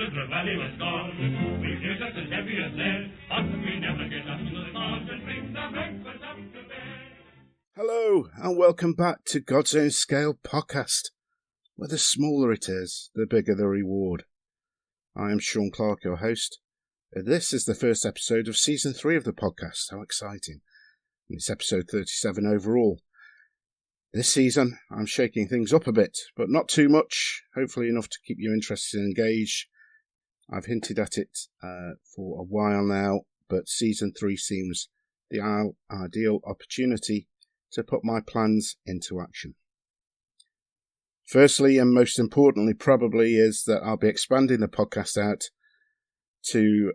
River Valley was gone. We feel just as heavy as lead, but we never get up to the clouds and bring the breakfast up to bed. Hello, and welcome back to God's Own Scale podcast, where the smaller it is, the bigger the reward. I am Sean Clark, your host. This is the first episode of Season 3 of the podcast. How exciting. And it's episode 37 overall. This season, I'm shaking things up a bit, but not too much, hopefully enough to keep you interested and engaged. I've hinted at it for a while now, but Season 3 seems the ideal opportunity to put my plans into action. Firstly, and most importantly probably, is that I'll be expanding the podcast out to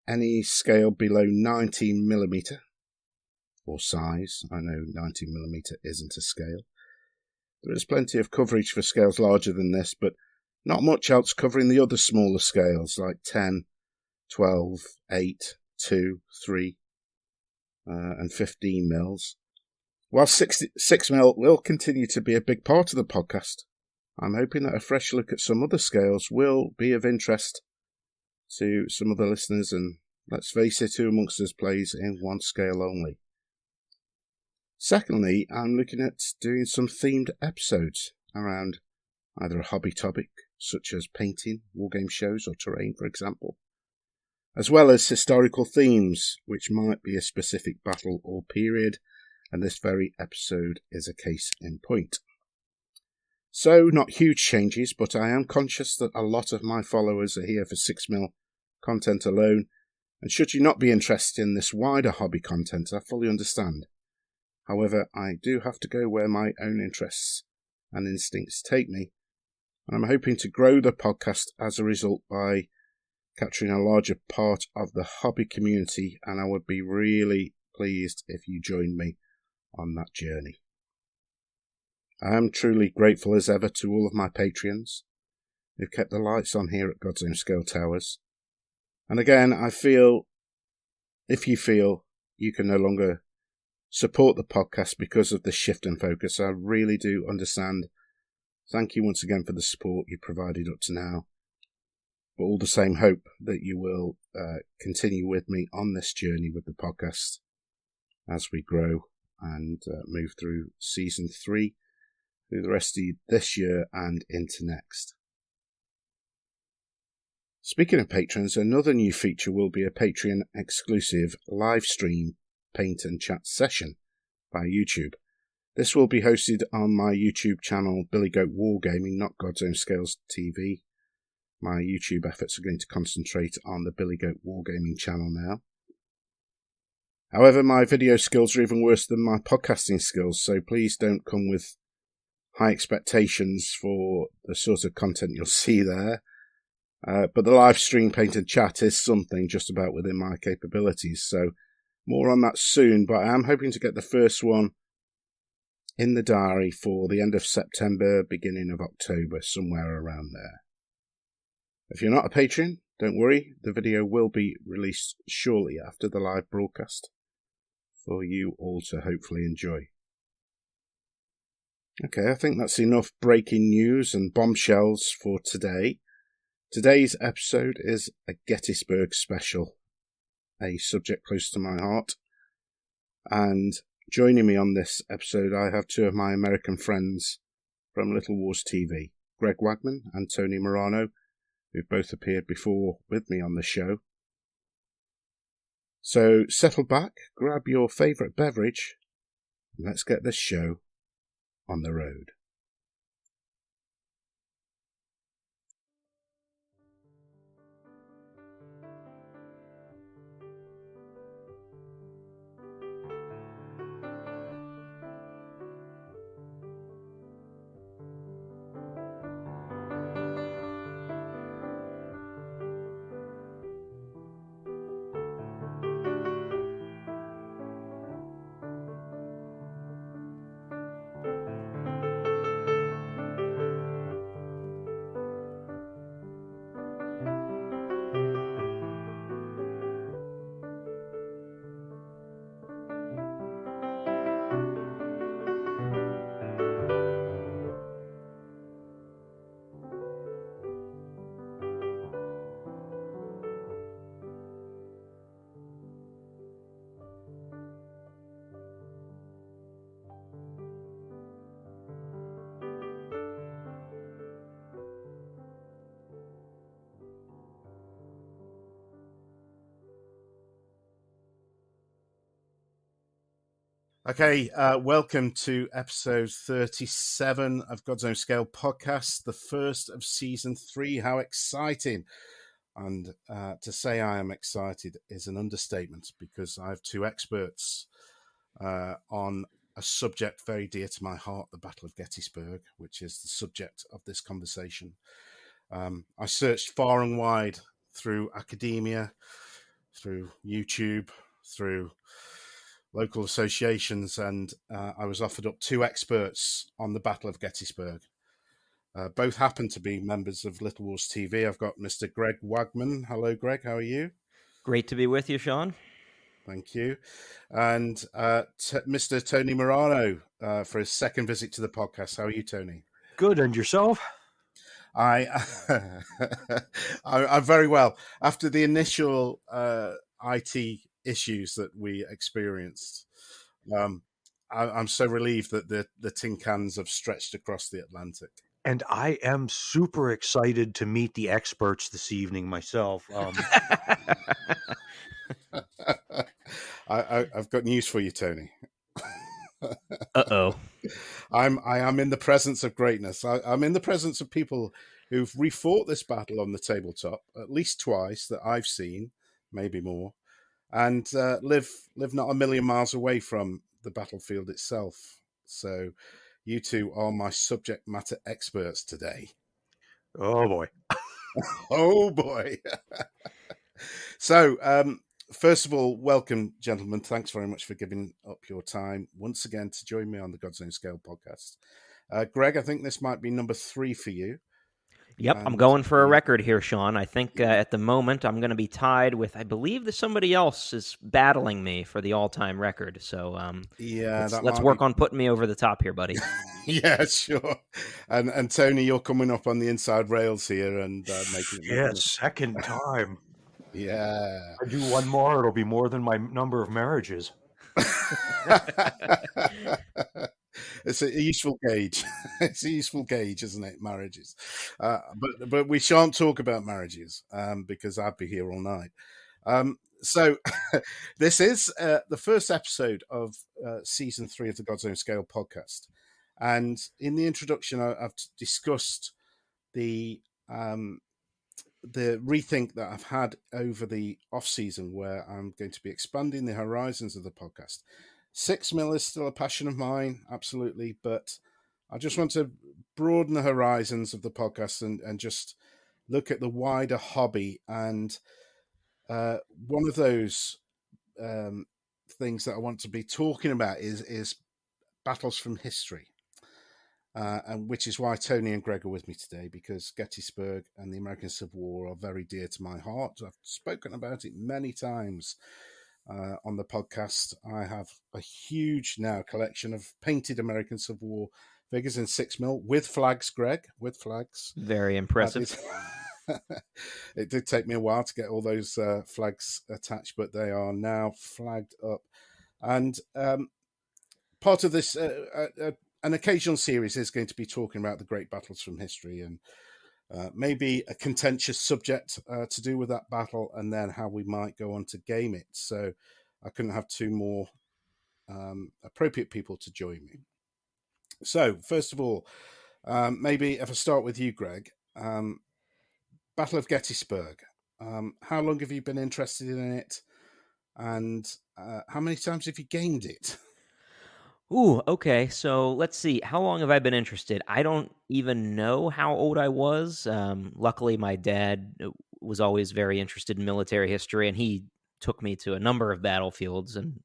any scale below 19mm or size. I know 19mm isn't a scale. There is plenty of coverage for scales larger than this, but not much else covering the other smaller scales like 10, 12, 8, 2, 3 and 15 mils. While 6 mil will continue to be a big part of the podcast, I'm hoping that a fresh look at some other scales will be of interest to some of the listeners, and let's face it, who amongst us plays in one scale only? Secondly, I'm looking at doing some themed episodes around either a hobby topic, such as painting, wargame shows or terrain, for example, as well as historical themes, which might be a specific battle or period, and this very episode is a case in point. So, not huge changes, but I am conscious that a lot of my followers are here for 6mm content alone, and should you not be interested in this wider hobby content, I fully understand. However, I do have to go where my own interests and instincts take me, and I'm hoping to grow the podcast as a result by capturing a larger part of the hobby community, and I would be really pleased if you joined me on that journey. I am truly grateful as ever to all of my Patreons who've kept the lights on here at God's Own Scale Towers. And again, if you feel you can no longer support the podcast because of the shift in focus, I really do understand. Thank you once again for the support you provided up to now. But all the same, hope that you will continue with me on this journey with the podcast as we grow and move through Season 3, through the rest of this year and into next. Speaking of patrons, another new feature will be a Patreon exclusive live stream paint and chat session by YouTube. This will be hosted on my YouTube channel, Billy Goat Wargaming, not God's Own Scales TV. My YouTube efforts are going to concentrate on the Billy Goat Wargaming channel now. However, my video skills are even worse than my podcasting skills, so please don't come with high expectations for the sort of content you'll see there. But the live stream paint and chat is something just about within my capabilities, so more on that soon, but I am hoping to get the first one in the diary for the end of September, beginning of October, somewhere around there. If you're not a patron, don't worry, the video will be released shortly after the live broadcast for you all to hopefully enjoy. Okay, I think that's enough breaking news and bombshells for today. Today's episode is a Gettysburg special, a subject close to my heart, and joining me on this episode I have two of my American friends from Little Wars TV, Greg Wagman and Tony Morano, who've both appeared before with me on the show. So settle back, grab your favourite beverage, and let's get this show on the road. Okay, welcome to episode 37 of God's Own Scale podcast, the first of season 3. How exciting! And to say I am excited is an understatement because I have two experts on a subject very dear to my heart, the Battle of Gettysburg, which is the subject of this conversation. I searched far and wide through academia, through YouTube, through local associations, and I was offered up two experts on the Battle of Gettysburg. Both happen to be members of Little Wars TV. I've got Mr. Greg Wagman. Hello, Greg. How are you? Great to be with you, Sean. Thank you. And Mr. Tony Morano for his second visit to the podcast. How are you, Tony? Good. And yourself? I'm very well. After the initial IT issues that we experienced, I'm so relieved that the tin cans have stretched across the Atlantic. And I am super excited to meet the experts this evening myself. I've got news for you, Tony. Uh-oh. I am in the presence of greatness. I'm in the presence of people who've refought this battle on the tabletop at least twice that I've seen, maybe more, and live not a million miles away from the battlefield itself. So you two are my subject matter experts today. Oh, boy. Oh, boy. So, first of all, welcome, gentlemen. Thanks very much for giving up your time once again to join me on the God's Own Scale podcast. Greg, I think this might be number 3 for you. Yep, I'm going for a record here, Sean. I think at the moment I'm going to be tied with, I believe that somebody else is battling me for the all-time record. So let's work on putting me over the top here, buddy. Yeah, sure. And Tony, you're coming up on the inside rails here and making it. Yes, second time. Yeah. If I do one more, it'll be more than my number of marriages. It's a useful gauge. It's a useful gauge, isn't it? Marriages. But we shan't talk about marriages because I'd be here all night. So this is the first episode of season 3 of the God's Own Scale podcast. And in the introduction, I've discussed the rethink that I've had over the off season, where I'm going to be expanding the horizons of the podcast. 6mm is still a passion of mine, absolutely, but I just want to broaden the horizons of the podcast and just look at the wider hobby. And one of those things that I want to be talking about is battles from history. And which is why Tony and Greg are with me today, because Gettysburg and the American Civil War are very dear to my heart. I've spoken about it many times on the podcast. I have a huge now collection of painted American Civil War figures in 6mm with flags, Greg, with flags. Very impressive. It did take me a while to get all those flags attached, but they are now flagged up. And part of this... an occasional series is going to be talking about the great battles from history and maybe a contentious subject to do with that battle, and then how we might go on to game it. So I couldn't have two more appropriate people to join me. So first of all, maybe if I start with you, Greg, Battle of Gettysburg. How long have you been interested in it, and how many times have you gamed it? Ooh, okay. So let's see. How long have I been interested? I don't even know how old I was. Luckily, my dad was always very interested in military history, and he took me to a number of battlefields and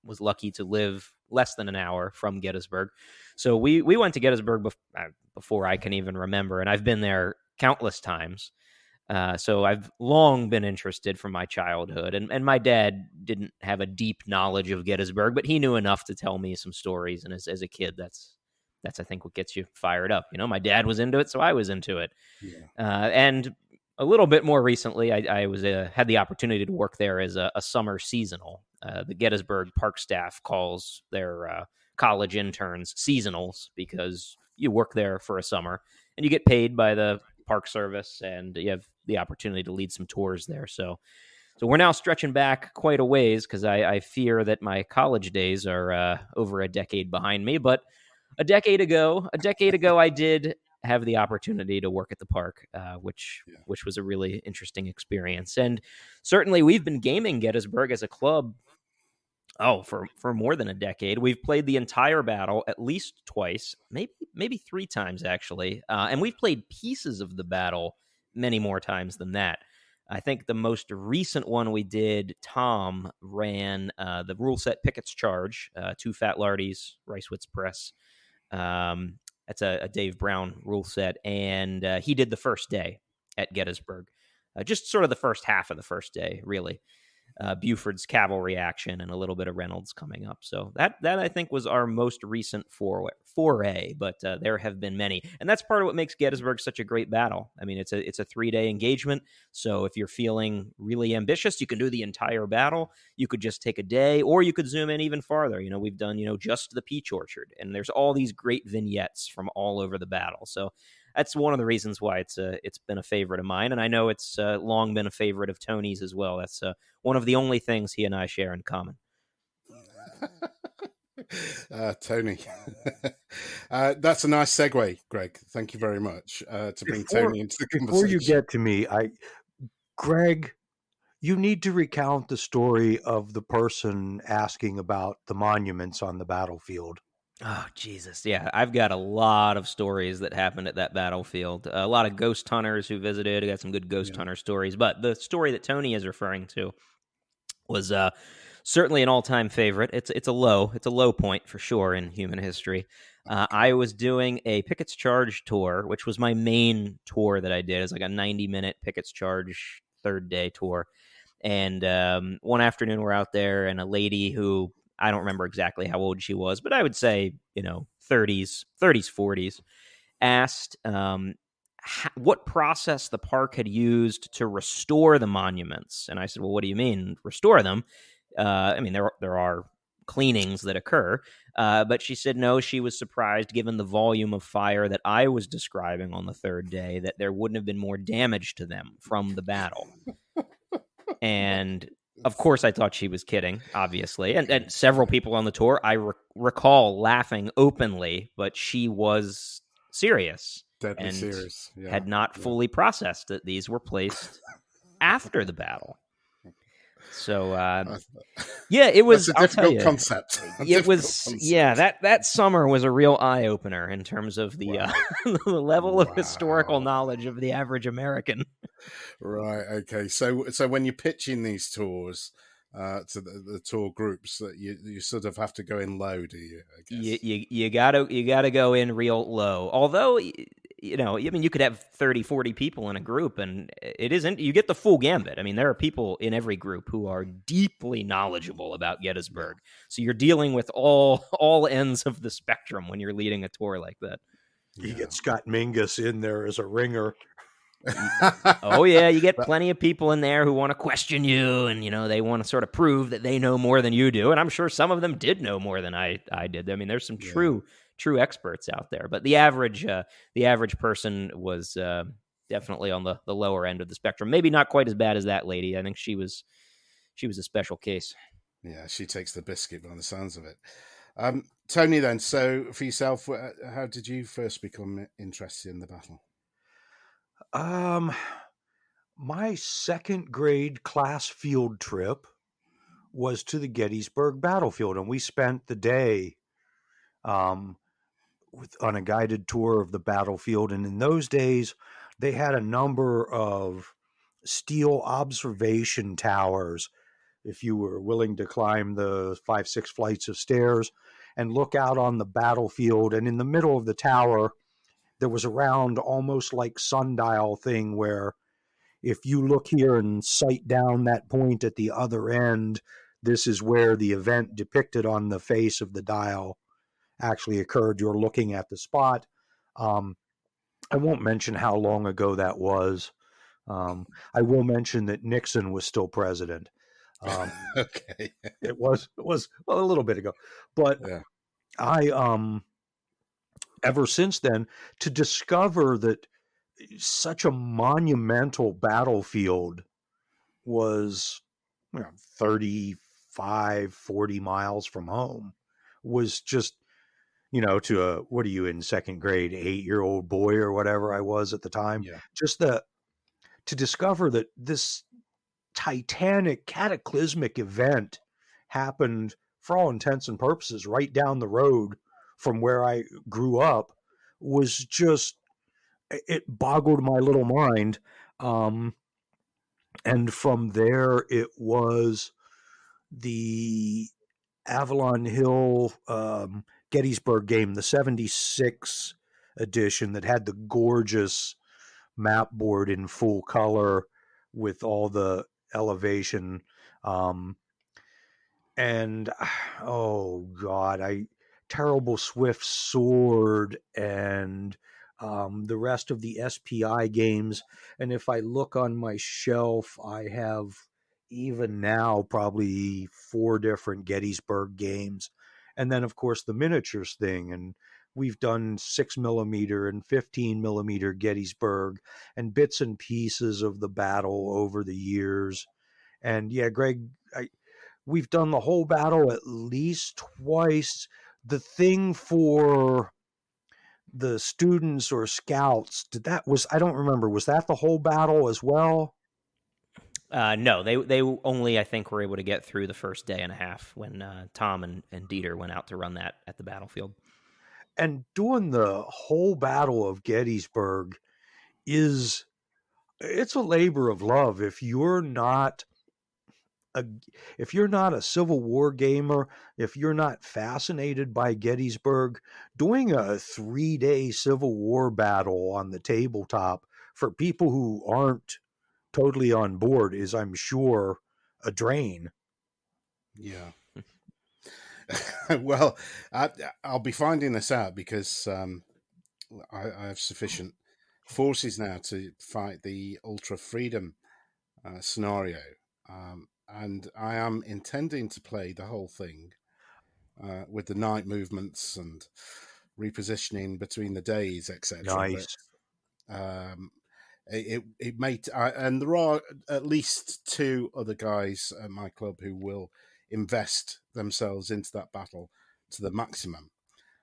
was lucky to live less than an hour from Gettysburg. So we went to Gettysburg before I can even remember, and I've been there countless times. So I've long been interested from my childhood, and my dad didn't have a deep knowledge of Gettysburg, but he knew enough to tell me some stories. And as a kid, that's I think what gets you fired up. You know, my dad was into it, so I was into it. Yeah. And a little bit more recently, I was had the opportunity to work there as a summer seasonal. The Gettysburg Park staff calls their college interns seasonals because you work there for a summer and you get paid by the Park Service, and you have the opportunity to lead some tours there. So So we're now stretching back quite a ways because I fear that my college days are over a decade behind me. But a decade ago, I did have the opportunity to work at the park, which was a really interesting experience. And certainly, we've been gaming Gettysburg as a club. Oh, for more than a decade, we've played the entire battle at least twice, maybe three times actually, and we've played pieces of the battle many more times than that. I think the most recent one we did, Tom ran the rule set Pickett's Charge, two Fat Lardies, Ricewitz Press. That's a Dave Brown rule set, and he did the first day at Gettysburg, just sort of the first half of the first day, really. Buford's cavalry action and a little bit of Reynolds coming up. So that I think was our most recent foray, but there have been many. And that's part of what makes Gettysburg such a great battle. I mean, it's a 3-day engagement. So if you're feeling really ambitious, you can do the entire battle. You could just take a day, or you could zoom in even farther. We've done, just the Peach Orchard, and there's all these great vignettes from all over the battle. So that's one of the reasons why it's been a favorite of mine, and I know it's long been a favorite of Tony's as well. That's one of the only things he and I share in common. Tony, that's a nice segue, Greg. Thank you very much to bring Tony into the conversation. Before you get to me, Greg, you need to recount the story of the person asking about the monuments on the battlefield. Oh, Jesus. Yeah, I've got a lot of stories that happened at that battlefield. A lot of ghost hunters who visited. I got some good ghost hunter stories. But the story that Tony is referring to was certainly an all-time favorite. It's a low point for sure in human history. I was doing a Pickett's Charge tour, which was my main tour that I did. It's like a 90-minute Pickett's Charge third-day tour. And one afternoon we're out there, and a lady who, I don't remember exactly how old she was, but I would say, 30s, 40s, asked what process the park had used to restore the monuments. And I said, well, what do you mean restore them? I mean, there are cleanings that occur, but she said no, she was surprised, given the volume of fire that I was describing on the third day, that there wouldn't have been more damage to them from the battle. And of course, I thought she was kidding, obviously. And several people on the tour, I recall laughing openly, but she was serious. Deadly serious. Yeah. Had not fully processed that these were placed after the battle. So, it was a difficult concept. That summer was a real eye opener in terms of the the level of historical knowledge of the average American. Right. Okay. So when you're pitching these tours to the tour groups, that you sort of have to go in low, do you? I guess you gotta go in real low. Although, you could have 30, 40 people in a group, and you get the full gambit. I mean, there are people in every group who are deeply knowledgeable about Gettysburg. So you're dealing with all ends of the spectrum when you're leading a tour like that. You get Scott Mingus in there as a ringer. Oh, yeah, you get plenty of people in there who want to question you, and, they want to sort of prove that they know more than you do. And I'm sure some of them did know more than I did. I mean, there's some true experts out there, but the average person was definitely on the lower end of the spectrum. Maybe not quite as bad as that lady. I think she was a special case. Yeah, she takes the biscuit by the sounds of it. Tony, then, so for yourself, how did you first become interested in the battle? My second grade class field trip was to the Gettysburg battlefield, and we spent the day on a guided tour of the battlefield. And in those days, they had a number of steel observation towers, if you were willing to climb the 5-6 flights of stairs and look out on the battlefield. And in the middle of the tower, there was a round, almost like sundial thing, where if you look here and sight down that point at the other end, this is where the event depicted on the face of the dial actually occurred. You're looking at the spot. I won't mention how long ago that was. I will mention that Nixon was still president. Okay. It was a little bit ago, but I ever since then, to discover that such a monumental battlefield was 35, 40 miles from home was just, to a, what are you in second grade, 8-year-old boy or whatever I was at the time, Yeah. just to discover that this titanic, cataclysmic event happened for all intents and purposes right down the road from where I grew up was just, it boggled my little mind. And from there, it was the Avalon Hill Gettysburg game, the 76 edition that had the gorgeous map board in full color with all the elevation. And oh God, terrible Swift Sword and the rest of the SPI games. And if I look on my shelf, I have even now probably 4 different Gettysburg games. And then of course the miniatures thing. And we've done 6mm and 15mm Gettysburg and bits and pieces of the battle over the years. And yeah, Greg, we've done the whole battle at least twice. The thing for the students or scouts, I don't remember, was that the whole battle as well? No, they only, I think, were able to get through the first day and a half when Tom and Dieter went out to run that at the battlefield. And doing the whole Battle of Gettysburg it's a labor of love. If you're not a Civil War gamer, if you're not fascinated by Gettysburg, doing a 3-day Civil War battle on the tabletop for people who aren't totally on board is, I'm sure, a drain. Yeah. Well, I'll be finding this out because I have sufficient forces now to fight the Ultra Freedom scenario. And I am intending to play the whole thing with the night movements and repositioning between the days, etc. Nice. But it may, and there are at least 2 other guys at my club who will invest themselves into that battle to the maximum.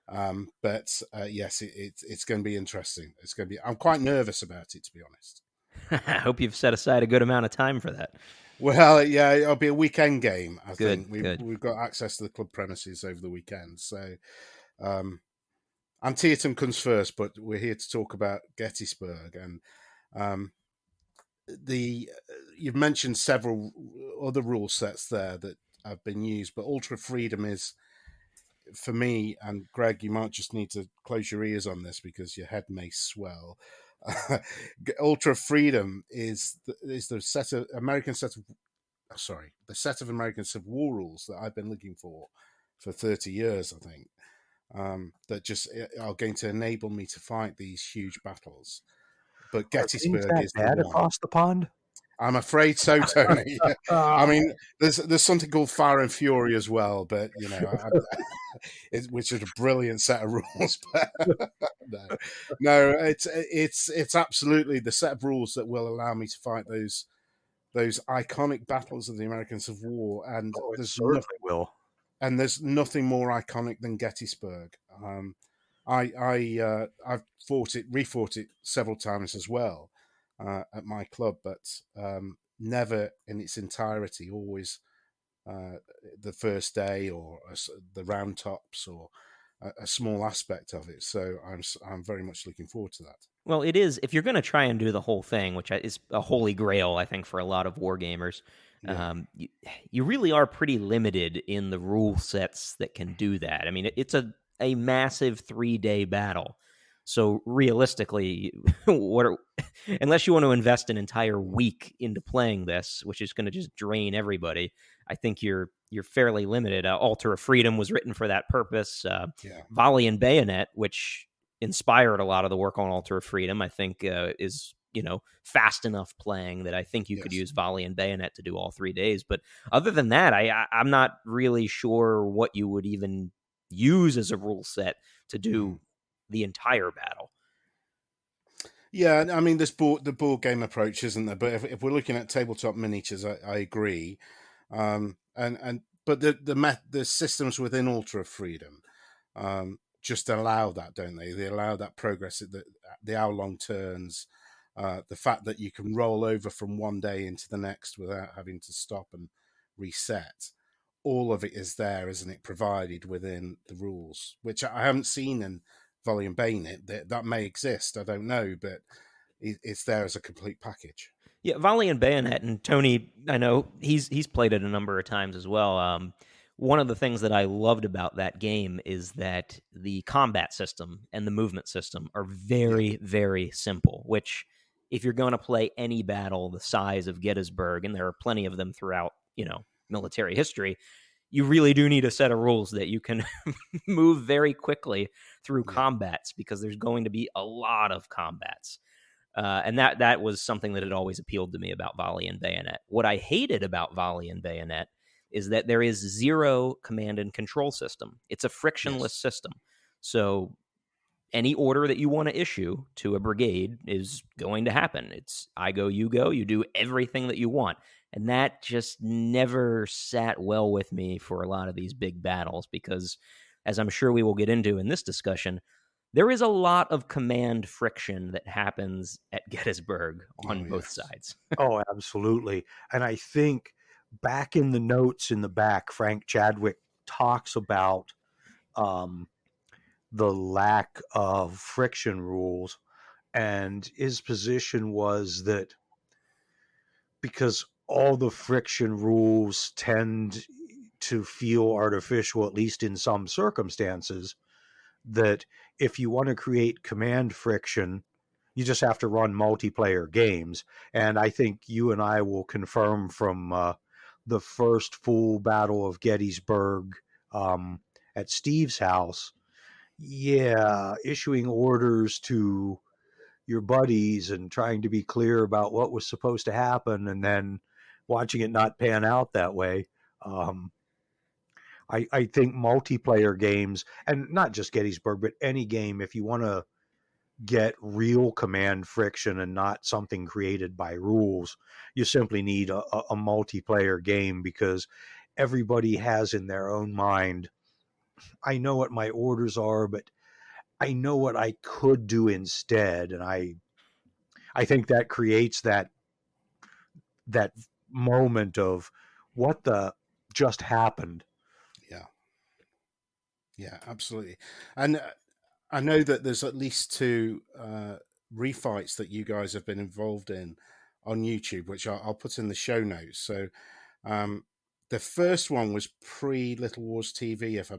But yes, it's going to be interesting. It's going to be. I'm quite nervous about it, to be honest. I hope you've set aside a good amount of time for that. Well, yeah, it'll be a weekend game. I Good, think good. we've got access to the club premises over the weekend, so Antietam comes first. But we're here to talk about Gettysburg, and you've mentioned several other rule sets there that have been used, but Ultra Freedom is, for me, and Greg, you might just need to close your ears on this because your head may swell. Ultra Freedom is the set of American Civil War rules that I've been looking for 30 years, I think, that just are going to enable me to fight these huge battles. But Gettysburg is the one. Across the pond? I'm afraid so, Tony. I mean, there's something called Fire and Fury as well, but which is a brilliant set of rules. But no, it's absolutely the set of rules that will allow me to fight those iconic battles of the American Civil War, and there's nothing more iconic than Gettysburg. I've refought it several times as well. At my club, but never in its entirety. Always the first day or the round tops or a small aspect of it. So I'm very much looking forward to that. Well, it is, if you're going to try and do the whole thing, which is a holy grail, I think, for a lot of war gamers, you really are pretty limited in the rule sets that can do that. I mean, it's a massive 3-day battle. So realistically, unless you want to invest an entire week into playing this, which is going to just drain everybody, I think you're fairly limited. Altar of Freedom was written for that purpose. Volley and Bayonet, which inspired a lot of the work on Altar of Freedom, I think is fast enough playing that I think you could use Volley and Bayonet to do all 3 days. But other than that, I'm not really sure what you would even use as a rule set to do the entire battle. Yeah, I mean, the board game approach, isn't there? But if we're looking at tabletop miniatures, I agree. But the systems within Altar of Freedom just allow that, don't they? They allow that progress, the hour-long turns, the fact that you can roll over from one day into the next without having to stop and reset. All of it is there, isn't it? Provided within the rules, which I haven't seen in Volley and Bayonet. That may exist, I don't know, but it's there as a complete package. Yeah, Volley and Bayonet, and Tony, I know he's played it a number of times as well. One of the things that I loved about that game is that the combat system and the movement system are very, very simple, which if you're going to play any battle the size of Gettysburg, and there are plenty of them throughout, military history, you really do need a set of rules that you can move very quickly through combats, because there's going to be a lot of combats. And that was something that had always appealed to me about Volley and Bayonet. What I hated about Volley and Bayonet is that there is zero command and control system. It's a frictionless system. So any order that you want to issue to a brigade is going to happen. It's I go, you do everything that you want. And that just never sat well with me for a lot of these big battles, because, as I'm sure we will get into in this discussion, there is a lot of command friction that happens at Gettysburg on both sides. Oh, absolutely. And I think back in the notes in the back, Frank Chadwick talks about the lack of friction rules. And his position was that because all the friction rules tend to feel artificial, at least in some circumstances, that if you want to create command friction, you just have to run multiplayer games. And I think you and I will confirm from the first full Battle of Gettysburg at Steve's house, issuing orders to your buddies and trying to be clear about what was supposed to happen, and then watching it not pan out that way. I think multiplayer games, and not just Gettysburg, but any game, if you want to get real command friction and not something created by rules, you simply need a multiplayer game, because everybody has in their own mind, I know what my orders are, but I know what I could do instead. And I think that creates that moment of what the just happened. Yeah, absolutely. And I know that there's at least 2 refights that you guys have been involved in on YouTube, which I'll put in the show notes. So the first one was pre-Little Wars TV, if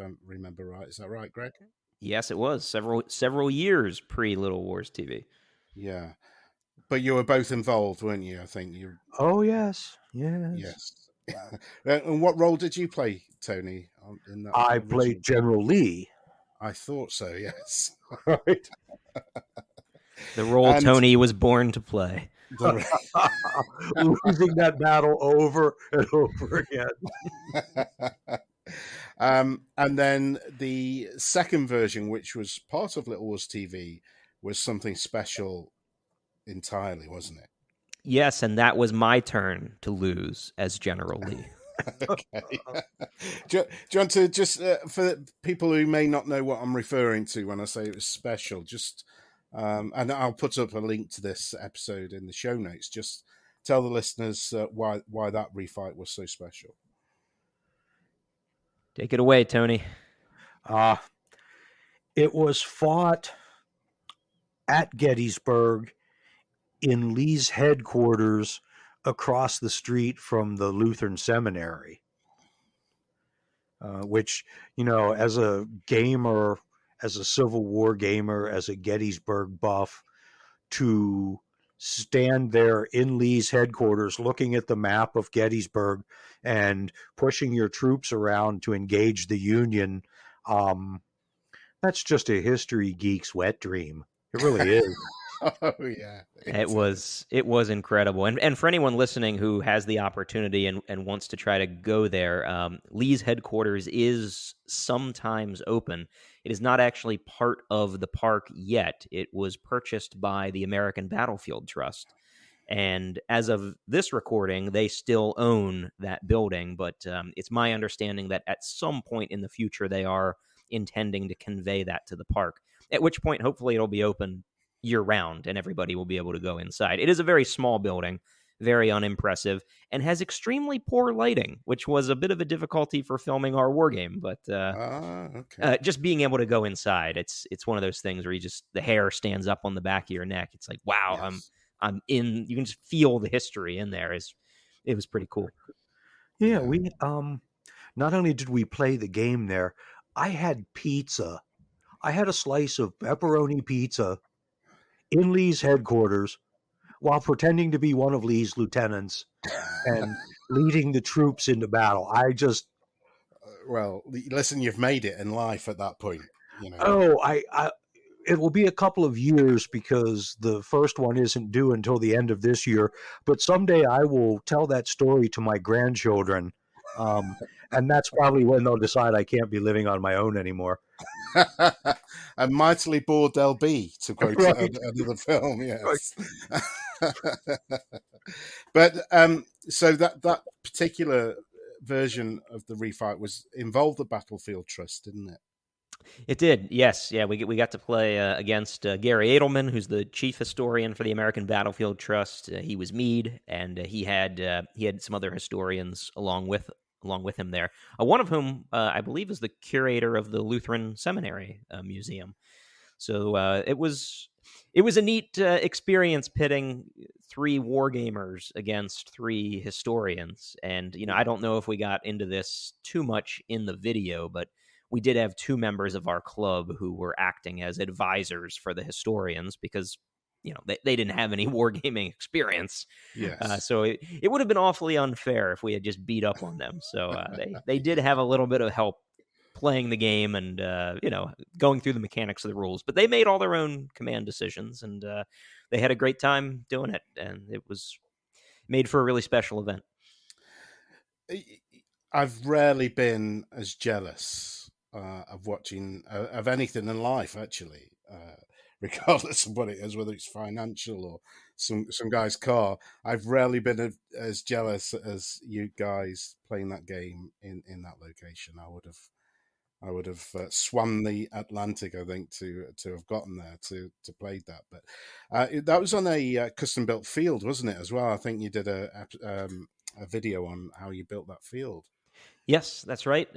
I remember right. Is that right, Greg? Yes, it was several years pre-Little Wars TV. Yeah. But you were both involved, weren't you? I think you. Oh, yes. And what role did you play, Tony? In that I played General Lee. I thought so. Yes. Right. The role Tony was born to play. Losing that battle over and over again. And then the second version, which was part of Little Wars TV, was something special entirely, wasn't it? Yes, and that was my turn to lose as General Lee. Okay. Do you want to just, for people who may not know what I'm referring to when I say it was special, just, and I'll put up a link to this episode in the show notes, just tell the listeners why that refight was so special. Take it away, Tony. It was fought at Gettysburg in Lee's headquarters across the street from the Lutheran Seminary, which, as a gamer, as a Civil War gamer, as a Gettysburg buff, to stand there in Lee's headquarters looking at the map of Gettysburg and pushing your troops around to engage the Union, that's just a history geek's wet dream. It really is. Oh yeah, It was incredible, and for anyone listening who has the opportunity and wants to try to go there, Lee's headquarters is sometimes open. It is not actually part of the park yet. It was purchased by the American Battlefield Trust, and as of this recording, they still own that building. But it's my understanding that at some point in the future, they are intending to convey that to the park. At which point, hopefully, it'll be open year round and everybody will be able to go inside. It is a very small building, very unimpressive, and has extremely poor lighting, which was a bit of a difficulty for filming our war game. But okay. just being able to go inside, it's one of those things where the hair stands up on the back of your neck. It's like, wow, Yes. I'm in. You can just feel the history in there. It was pretty cool. Yeah, we not only did we play the game there, I had pizza. I had a slice of pepperoni pizza in Lee's headquarters while pretending to be one of Lee's lieutenants and leading the troops into battle. I just Well, listen, you've made it in life at that point. You know. I it will be a couple of years because the first one isn't due until the end of this year. But someday I will tell that story to my grandchildren, and that's probably when they'll decide I can't be living on my own anymore. And mightily bored they'll be, to quote Right. another film. Yes. But so that particular version of the refight was involved the Battlefield Trust, didn't it? It did, yes, yeah. We got to play against Gary Edelman, who's the chief historian for the American Battlefield Trust. He was Meade, and he had some other historians along with him there. One of whom I believe is the curator of the Lutheran Seminary Museum. So it was a neat experience pitting three wargamers against three historians. And I don't know if we got into this too much in the video, but we did have two members of our club who were acting as advisors for the historians because they didn't have any wargaming experience. Yes. So it would have been awfully unfair if we had just beat up on them. So they did have a little bit of help playing the game and going through the mechanics of the rules, but they made all their own command decisions, and they had a great time doing it, and it was made for a really special event. I've rarely been as jealous of watching of anything in life, actually, regardless of what it is, whether it's financial or some guy's car. I've rarely been as jealous as you guys playing that game in that location. I would have swum the Atlantic, I think, to have gotten there to play that. But that was on a custom built field, wasn't it? As well, I think you did a video on how you built that field. Yes, that's right.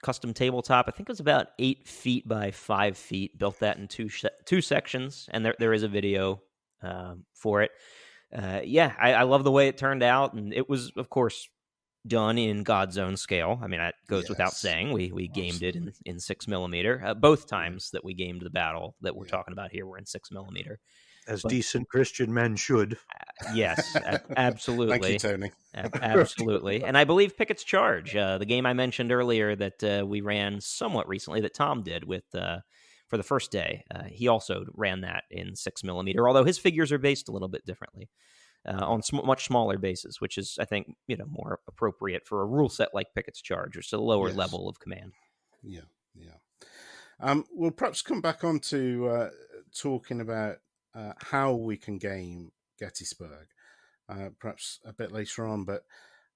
Custom tabletop. I think it was about 8 feet by 5 feet. Built that in two sections, and there is a video for it. I love the way it turned out, and it was, of course, done in God's own scale. I mean, that goes without saying. We gamed it in 6mm. Both times that we gamed the battle that we're talking about here were in 6mm. As decent Christian men should. Yes, absolutely. Thank you, Tony. Absolutely. And I believe Pickett's Charge, the game I mentioned earlier that we ran somewhat recently, that Tom did with for the first day, he also ran that in 6mm, although his figures are based a little bit differently on much smaller bases, which is, I think, more appropriate for a rule set like Pickett's Charge, or a lower level of command. Yeah. We'll perhaps come back on to talking about how we can game Gettysburg, perhaps a bit later on. But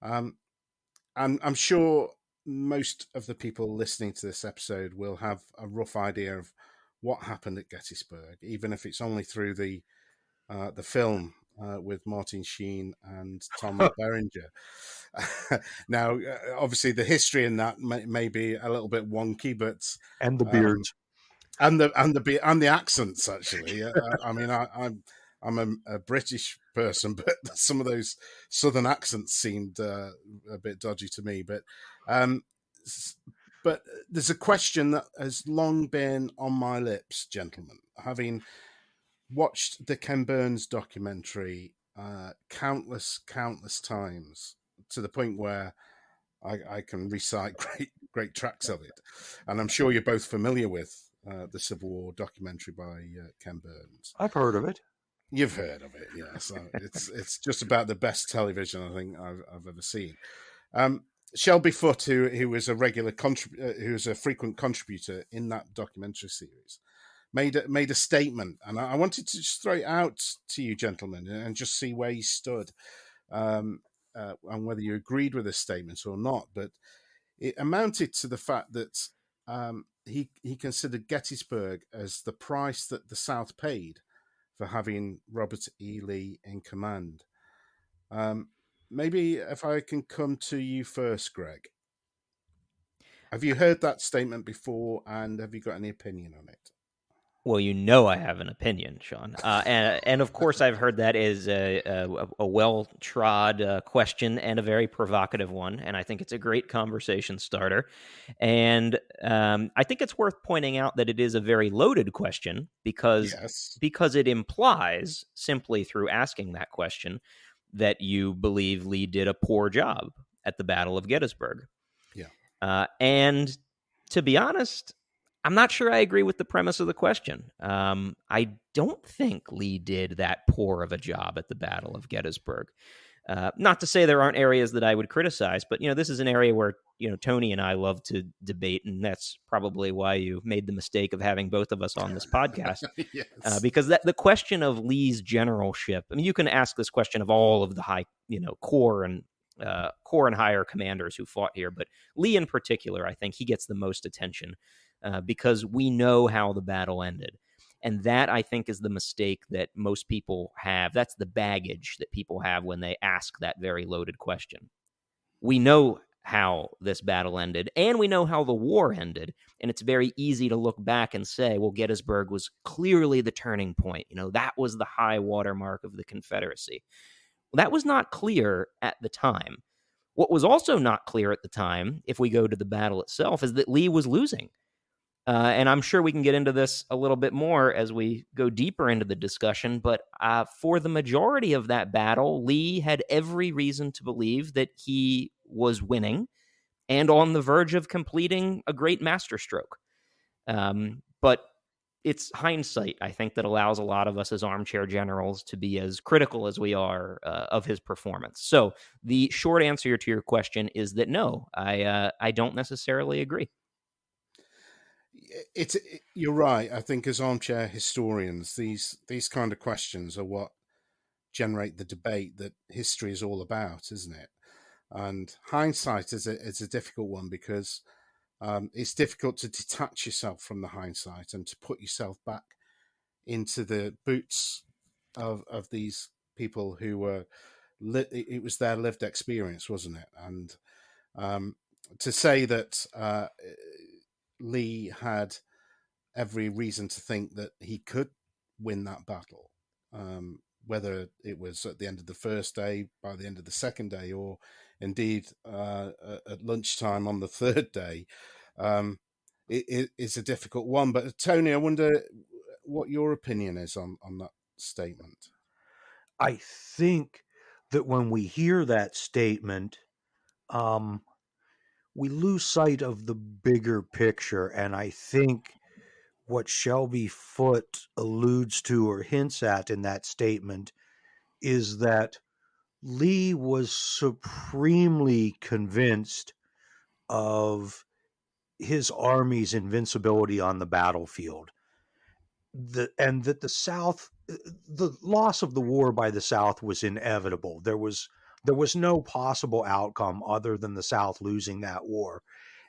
I'm sure most of the people listening to this episode will have a rough idea of what happened at Gettysburg, even if it's only through the film with Martin Sheen and Tom Berenger. Now, obviously, the history in that may be a little bit wonky, but and the beards. And the accents, actually. I mean, I'm a British person, but some of those southern accents seemed a bit dodgy to me. But there's a question that has long been on my lips, gentlemen, having watched the Ken Burns documentary countless times, to the point where I can recite great tracks of it, and I'm sure you're both familiar with the Civil War documentary by Ken Burns. I've heard of it. You've heard of it, yeah. So it's just about the best television I think I've ever seen. Shelby Foote, who was a regular who was a frequent contributor in that documentary series, made a statement, and I wanted to just throw it out to you, gentlemen, and just see where you stood, and whether you agreed with this statement or not. But it amounted to the fact that he considered Gettysburg as the price that the South paid for having Robert E. Lee in command. Maybe if I can come to you first, Greg. Have you heard that statement before, and have you got any opinion on it? Well, I have an opinion, Sean, and of course I've heard that is a well-trod question and a very provocative one, and I think it's a great conversation starter. And I think it's worth pointing out that it is a very loaded question because it implies, simply through asking that question, that you believe Lee did a poor job at the Battle of Gettysburg. Yeah, and to be honest, I'm not sure I agree with the premise of the question. I don't think Lee did that poor of a job at the Battle of Gettysburg. Not to say there aren't areas that I would criticize, but this is an area where Tony and I love to debate, and that's probably why you made the mistake of having both of us on this podcast. Yes. Because the question of Lee's generalship, I mean, you can ask this question of all of the high, corps and higher commanders who fought here, but Lee in particular, I think he gets the most attention. Because we know how the battle ended. And that, I think, is the mistake that most people have. That's the baggage that people have when they ask that very loaded question. We know how this battle ended, and we know how the war ended. And it's very easy to look back and say, well, Gettysburg was clearly the turning point. That was the high watermark of the Confederacy. Well, that was not clear at the time. What was also not clear at the time, if we go to the battle itself, is that Lee was losing. And I'm sure we can get into this a little bit more as we go deeper into the discussion. But for the majority of that battle, Lee had every reason to believe that he was winning and on the verge of completing a great masterstroke. But it's hindsight, I think, that allows a lot of us as armchair generals to be as critical as we are of his performance. So the short answer to your question is that no, I don't necessarily agree. You're right. I think as armchair historians, these kind of questions are what generate the debate that history is all about, isn't it? And hindsight is a difficult one because it's difficult to detach yourself from the hindsight and to put yourself back into the boots of these people who were. It was their lived experience, wasn't it? And to say that. Lee had every reason to think that he could win that battle, whether it was at the end of the first day, by the end of the second day, or indeed at lunchtime on the third day. It is a difficult one. But Tony, I wonder what your opinion is on that statement. I think that when we hear that statement, we lose sight of the bigger picture. And I think what Shelby Foote alludes to or hints at in that statement is that Lee was supremely convinced of his army's invincibility on the battlefield. And that the South, the loss of the war by the South was inevitable. There was no possible outcome other than the South losing that war.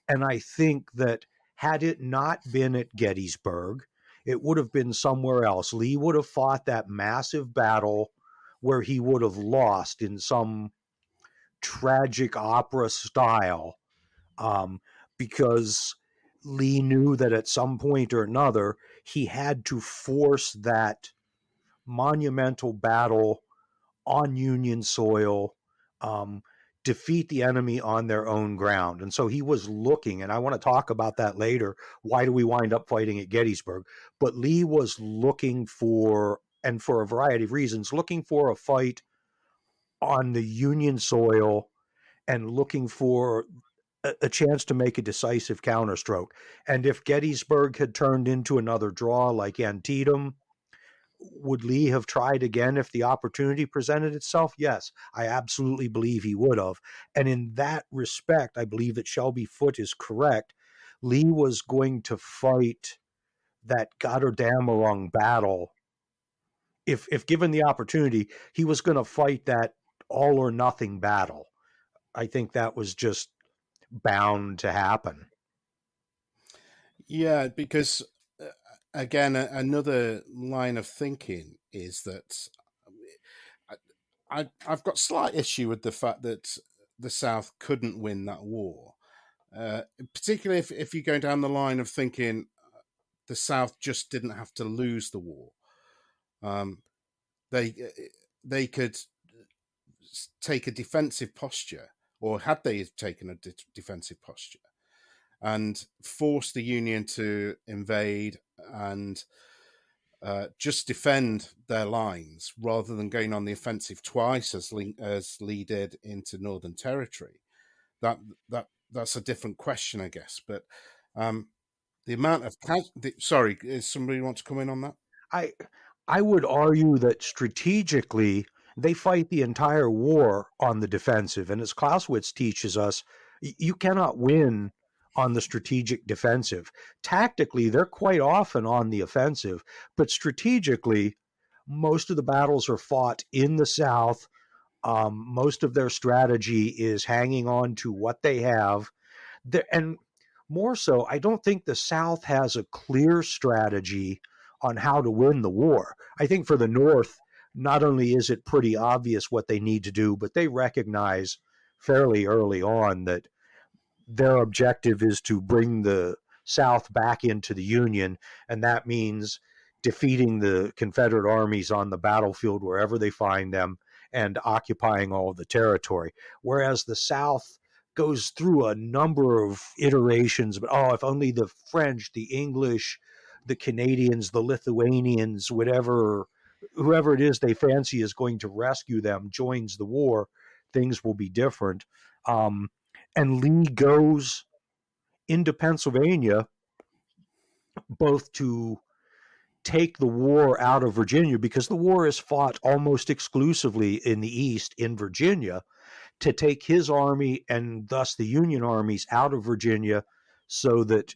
And I think that had it not been at Gettysburg, it would have been somewhere else. Lee would have fought that massive battle where he would have lost in some tragic opera style, because Lee knew that at some point or another, he had to force that monumental battle on Union soil, defeat the enemy on their own ground. And so he was looking, and I want to talk about that later. Why do we wind up fighting at Gettysburg? But Lee was looking for, and for a variety of reasons, looking for a fight on the Union soil and looking for a chance to make a decisive counterstroke. And if Gettysburg had turned into another draw like Antietam, would Lee have tried again if the opportunity presented itself? Yes, I absolutely believe he would have. And in that respect, I believe that Shelby Foote is correct. Lee was going to fight that Gotterdammerung battle. If given the opportunity, he was going to fight that all or nothing battle. I think that was just bound to happen. Yeah, because again, another line of thinking is that I've got slight issue with the fact that the South couldn't win that war, particularly if you're going down the line of thinking the South just didn't have to lose the war. They could take a defensive posture, or had they taken a defensive posture, and force the Union to invade and just defend their lines rather than going on the offensive twice as Lee did into Northern Territory. That's a different question, I guess. But the amount of sorry, does somebody want to come in on that? I would argue that strategically they fight the entire war on the defensive, and as Clausewitz teaches us, you cannot win on the strategic defensive. Tactically, they're quite often on the offensive, but strategically, most of the battles are fought in the South. Most of their strategy is hanging on to what they have. And more so, I don't think the South has a clear strategy on how to win the war. I think for the North, not only is it pretty obvious what they need to do, but they recognize fairly early on that their objective is to bring the South back into the Union, and that means defeating the Confederate armies on the battlefield wherever they find them and occupying all of the territory. Whereas the South goes through a number of iterations, but if only the French, the English, the Canadians, the Lithuanians, whoever it is they fancy is going to rescue them joins the war, things will be different. And Lee goes into Pennsylvania both to take the war out of Virginia, because the war is fought almost exclusively in the East in Virginia, to take his army and thus the Union armies out of Virginia so that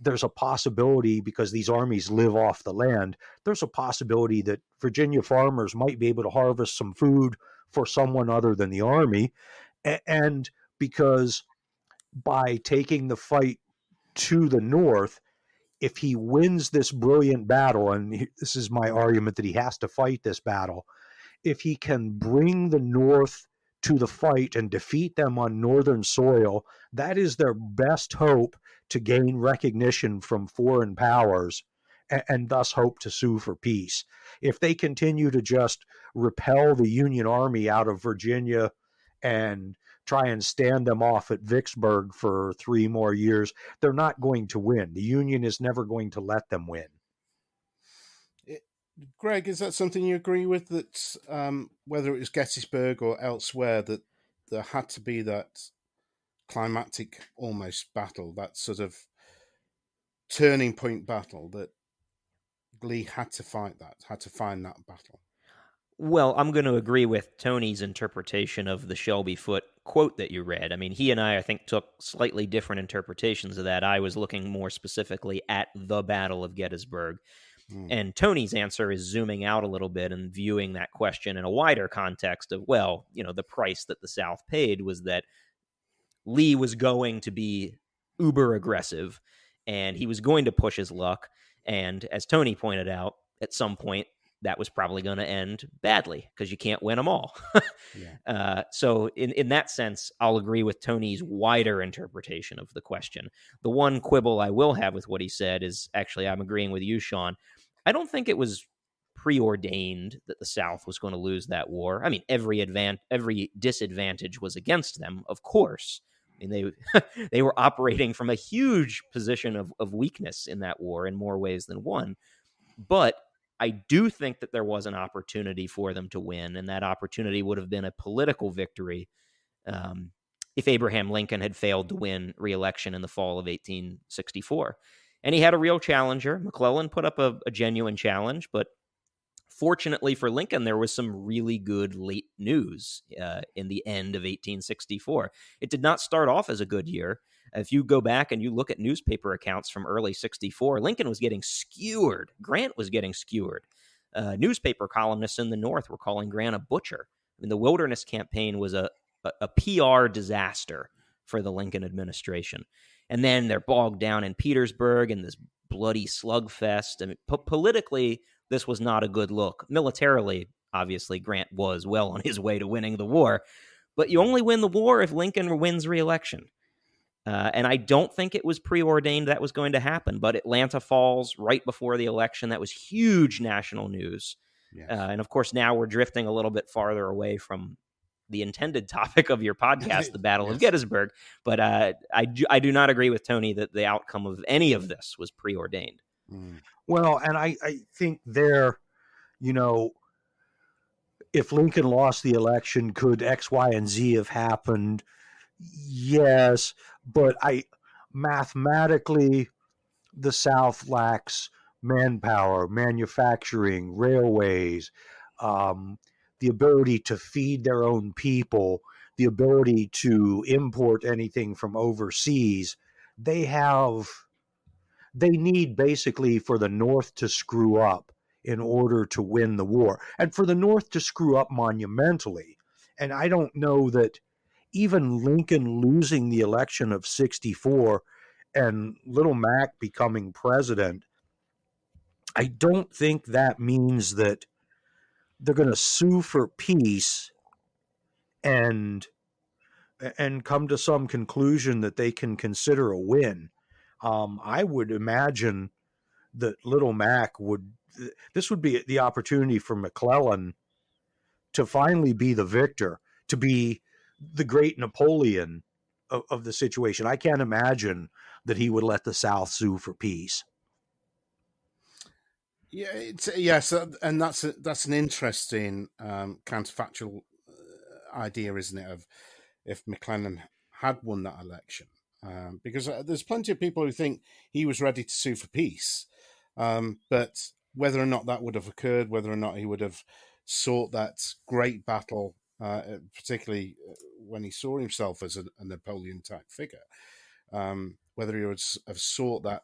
there's a possibility, because these armies live off the land, there's a possibility that Virginia farmers might be able to harvest some food for someone other than the army. And because by taking the fight to the north, if he wins this brilliant battle, and this is my argument that he has to fight this battle, if he can bring the North to the fight and defeat them on northern soil, that is their best hope to gain recognition from foreign powers and thus hope to sue for peace. If they continue to just repel the Union Army out of Virginia and try and stand them off at Vicksburg for 3 more years, they're not going to win. The Union is never going to let them win. Greg, is that something you agree with, that whether it was Gettysburg or elsewhere, that there had to be that climactic almost battle, that sort of turning point battle, that Lee had to fight that, had to find that battle? Well, I'm going to agree with Tony's interpretation of the Shelby Foote quote that you read. I mean, he and I think, took slightly different interpretations of that. I was looking more specifically at the Battle of Gettysburg. And Tony's answer is zooming out a little bit and viewing that question in a wider context of, well, the price that the South paid was that Lee was going to be uber aggressive and he was going to push his luck. And as Tony pointed out, at some point, that was probably going to end badly because you can't win them all. So in that sense, I'll agree with Tony's wider interpretation of the question. The one quibble I will have with what he said is, actually, I'm agreeing with you, Sean. I don't think it was preordained that the South was going to lose that war. I mean, every disadvantage was against them, of course. I mean, they were operating from a huge position of weakness in that war in more ways than one. But I do think that there was an opportunity for them to win, and that opportunity would have been a political victory if Abraham Lincoln had failed to win re-election in the fall of 1864. And he had a real challenger. McClellan put up a genuine challenge, but fortunately for Lincoln, there was some really good late news in the end of 1864. It did not start off as a good year. If you go back and you look at newspaper accounts from early 64, Lincoln was getting skewered. Grant was getting skewered. Newspaper columnists in the North were calling Grant a butcher. I mean, the Wilderness Campaign was a PR disaster for the Lincoln administration. And then they're bogged down in Petersburg in this bloody slugfest. I mean, politically, this was not a good look. Militarily, obviously, Grant was well on his way to winning the war. But you only win the war if Lincoln wins re-election. And I don't think it was preordained that was going to happen. But Atlanta falls right before the election. That was huge national news. Yes. And of course, now we're drifting a little bit farther away from the intended topic of your podcast, the Battle of Gettysburg. But I do not agree with Tony that the outcome of any of this was preordained. Mm. Well, and I think there, if Lincoln lost the election, could X, Y, and Z have happened? Yes, but mathematically, the South lacks manpower, manufacturing, railways, the ability to feed their own people, the ability to import anything from overseas. They need basically for the North to screw up in order to win the war, and for the North to screw up monumentally. And I don't know that even Lincoln losing the election of 64 and Little Mac becoming president, I don't think that means that they're going to sue for peace and come to some conclusion that they can consider a win. I would imagine that Little Mac this would be the opportunity for McClellan to finally be the victor, to be the great Napoleon of the situation. I can't imagine that he would let the South sue for peace. Yeah, and that's an interesting counterfactual idea, isn't it? Of if McClellan had won that election, because there's plenty of people who think he was ready to sue for peace, but whether or not that would have occurred, whether or not he would have sought that great battle, particularly when he saw himself as a Napoleon-type figure, whether he would have sought that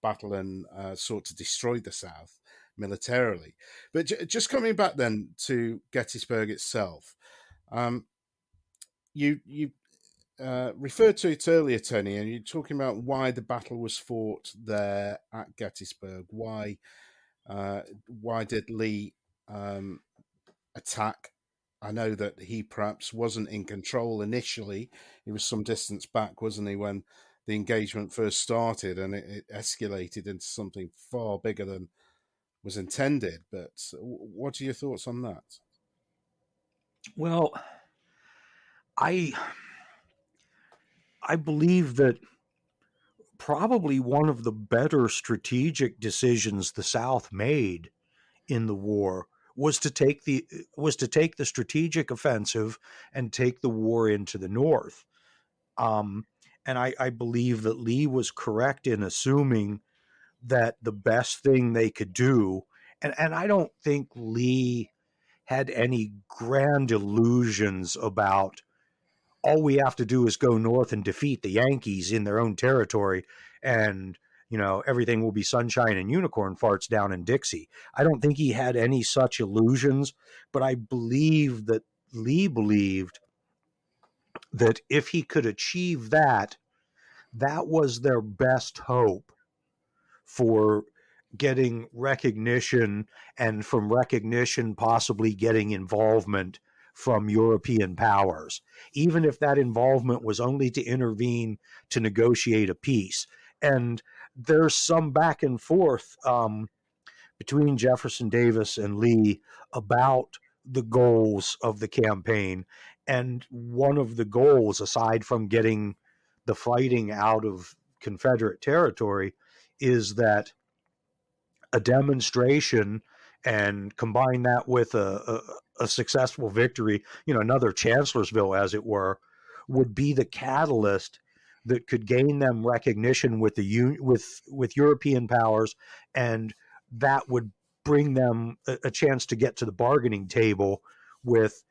battle and sought to destroy the South militarily. But just coming back then to Gettysburg itself, you referred to it earlier, Tony, and you're talking about why the battle was fought there at Gettysburg. Why did Lee attack? I know that he perhaps wasn't in control initially. He was some distance back, wasn't he, when the engagement first started, and it escalated into something far bigger than was intended. But what are your thoughts on that? Well, I believe that probably one of the better strategic decisions the South made in the war was to take the strategic offensive and take the war into the North. And I believe that Lee was correct in assuming that the best thing they could do, and I don't think Lee had any grand illusions about all we have to do is go north and defeat the Yankees in their own territory, and everything will be sunshine and unicorn farts down in Dixie. I don't think he had any such illusions, but I believe that Lee believed that if he could achieve that was their best hope for getting recognition, and from recognition possibly getting involvement from European powers, even if that involvement was only to intervene to negotiate a peace. And there's some back and forth between Jefferson Davis and Lee about the goals of the campaign. And one of the goals, aside from getting the fighting out of Confederate territory, is that a demonstration, and combine that with a successful victory, another Chancellorsville, as it were, would be the catalyst that could gain them recognition with with European powers, and that would bring them a chance to get to the bargaining table with,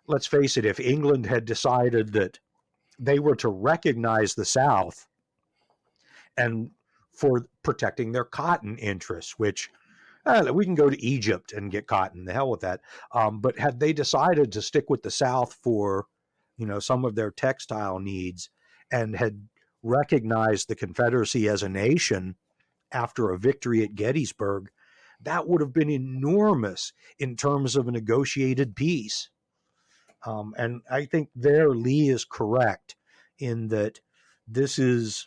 let's face it, if England had decided that they were to recognize the South and for protecting their cotton interests, which we can go to Egypt and get cotton, the hell with that. But had they decided to stick with the South for, some of their textile needs, and had recognized the Confederacy as a nation after a victory at Gettysburg, that would have been enormous in terms of a negotiated peace. And I think there Lee is correct in that this is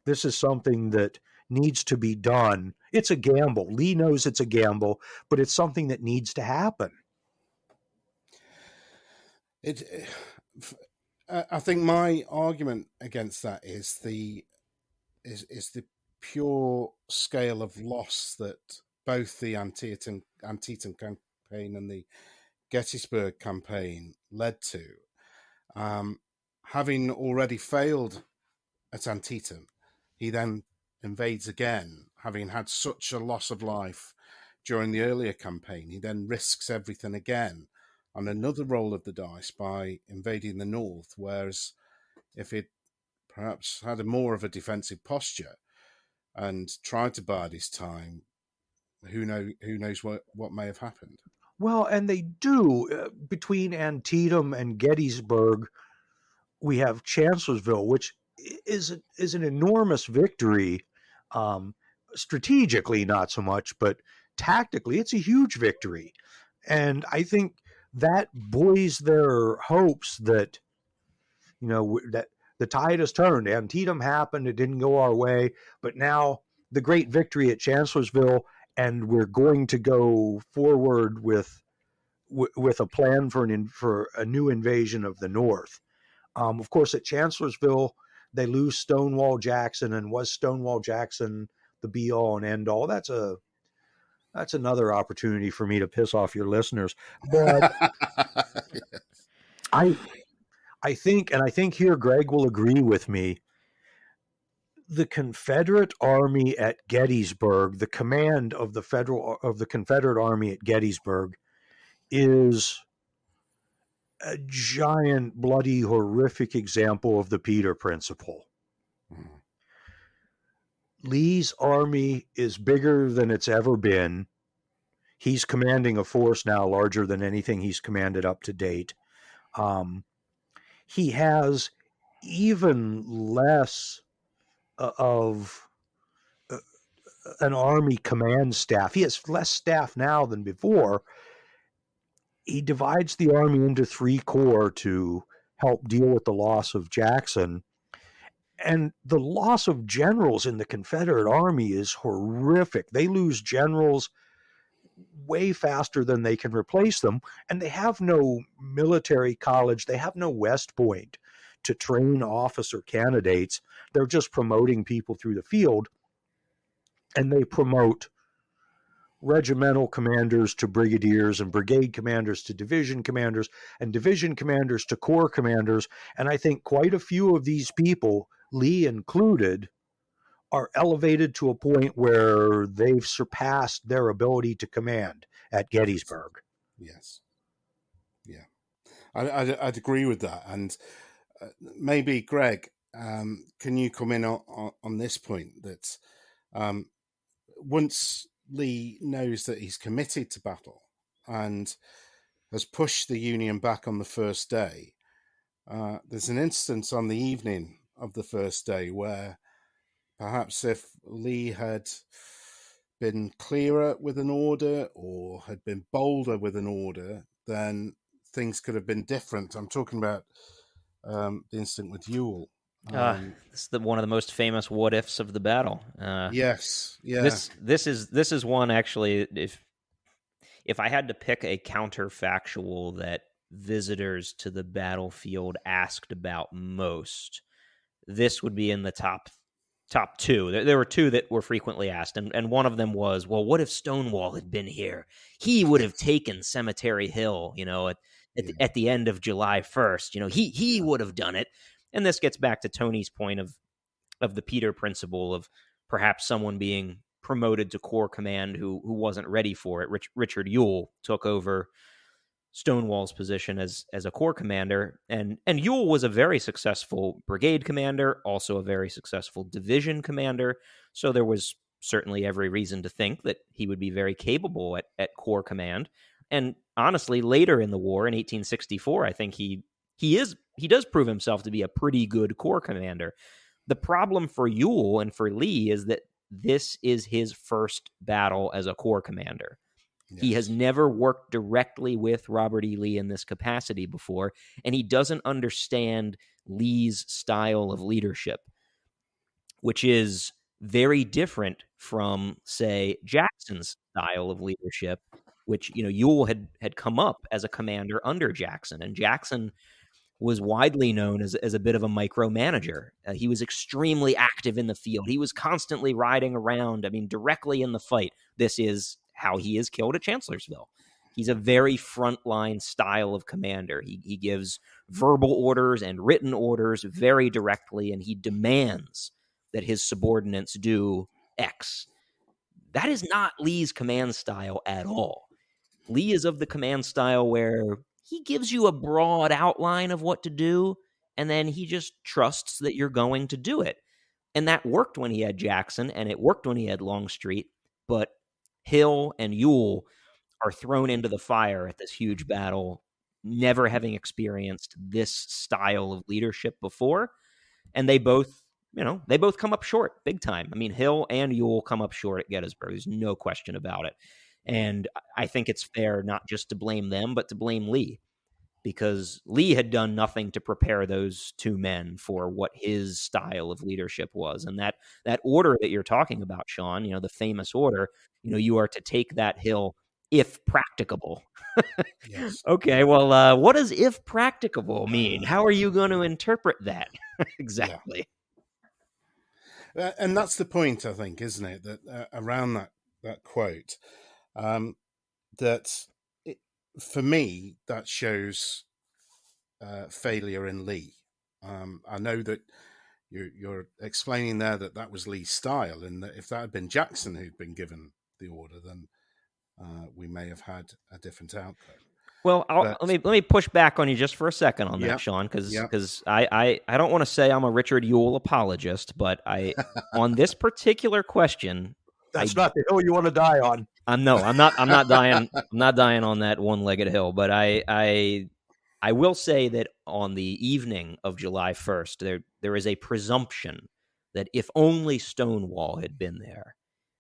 something that needs to be done. It's a gamble. Lee knows it's a gamble, but it's something that needs to happen. I think my argument against that is the pure scale of loss that both the Antietam campaign and the Gettysburg campaign led to. Having already failed at Antietam, he then invades again, having had such a loss of life during the earlier campaign. He then risks everything again on another roll of the dice by invading the North, whereas if he'd perhaps had a more of a defensive posture and tried to bide his time, who knows what may have happened. Well, and they do. Between Antietam and Gettysburg, we have Chancellorsville, which is an enormous victory. Strategically, not so much, but tactically, it's a huge victory. And I think that buoys their hopes that, that the tide has turned. Antietam happened. It didn't go our way. But now the great victory at Chancellorsville, and we're going to go forward with a plan for a new invasion of the North. Of course, at Chancellorsville, they lose Stonewall Jackson, and was Stonewall Jackson the be all and end all? That's another opportunity for me to piss off your listeners. But I think here Greg will agree with me. The Confederate Army at Gettysburg, the command of the Confederate Army at Gettysburg, is a giant, bloody, horrific example of the Peter Principle. Mm. Lee's army is bigger than it's ever been. He's commanding a force now larger than anything he's commanded up to date. He has even less of an army command staff. He has less staff now than before. He divides the army into 3 corps to help deal with the loss of Jackson. And the loss of generals in the Confederate Army is horrific. They lose generals way faster than they can replace them. And they have no military college. They have no West Point to train officer candidates. They're just promoting people through the field. And they promote regimental commanders to brigadiers, and brigade commanders to division commanders, and division commanders to corps commanders. And I think quite a few of these people, Lee included, are elevated to a point where they've surpassed their ability to command at Gettysburg. Yes. Yeah. I'd agree with that. And maybe, Greg, can you come in on this point that once Lee knows that he's committed to battle and has pushed the Union back on the first day, there's an instance on the evening of the first day where perhaps if Lee had been clearer with an order or had been bolder with an order, then things could have been different. I'm talking about the incident with Ewell. This is one of the most famous what ifs of the battle. Yes, yeah. This is one, actually. If I had to pick a counterfactual that visitors to the battlefield asked about most, this would be in the top 2. There were 2 that were frequently asked, and one of them was, well, what if Stonewall had been here? He would have taken Cemetery Hill. at the end of July 1st. He would have done it. And this gets back to Tony's point of the Peter principle of perhaps someone being promoted to Corps command who wasn't ready for it. Richard Ewell took over Stonewall's position as a Corps commander, and Ewell was a very successful brigade commander, also a very successful division commander. So there was certainly every reason to think that he would be very capable at Corps command. And honestly, later in the war in 1864, I think he does prove himself to be a pretty good Corps commander. The problem for Ewell and for Lee is that this is his first battle as a Corps commander. Yes. He has never worked directly with Robert E. Lee in this capacity before, and he doesn't understand Lee's style of leadership, which is very different from, say, Jackson's style of leadership, which, Ewell had come up as a commander under Jackson, and Jackson was widely known as a bit of a micromanager. He was extremely active in the field. He was constantly riding around, directly in the fight. This is how he is killed at Chancellorsville. He's a very frontline style of commander. He gives verbal orders and written orders very directly, and he demands that his subordinates do X. That is not Lee's command style at all. Lee is of the command style where he gives you a broad outline of what to do, and then he just trusts that you're going to do it. And that worked when he had Jackson, and it worked when he had Longstreet, but Hill and Ewell are thrown into the fire at this huge battle, never having experienced this style of leadership before, and they both come up short big time. Hill and Ewell come up short at Gettysburg. There's no question about it. And I think it's fair not just to blame them, but to blame Lee, because Lee had done nothing to prepare those two men for what his style of leadership was. And that order that you're talking about, Sean, the famous order, you are to take that hill if practicable. Yes. Okay, well, what does if practicable mean? How are you going to interpret that? Exactly. Yeah. And that's the point, I think, isn't it? That around that quote, for me, that shows failure in Lee. I know that you're explaining there that was Lee's style, and that if that had been Jackson who'd been given the order, then we may have had a different outcome. Well, let me push back on you just for a second on that, Sean, because I don't want to say I'm a Richard Ewell apologist, but on this particular question, that's not the hill you want to die on. I'm not dying. I'm not dying on that one-legged hill, but I will say that on the evening of July 1st, there is a presumption that if only Stonewall had been there,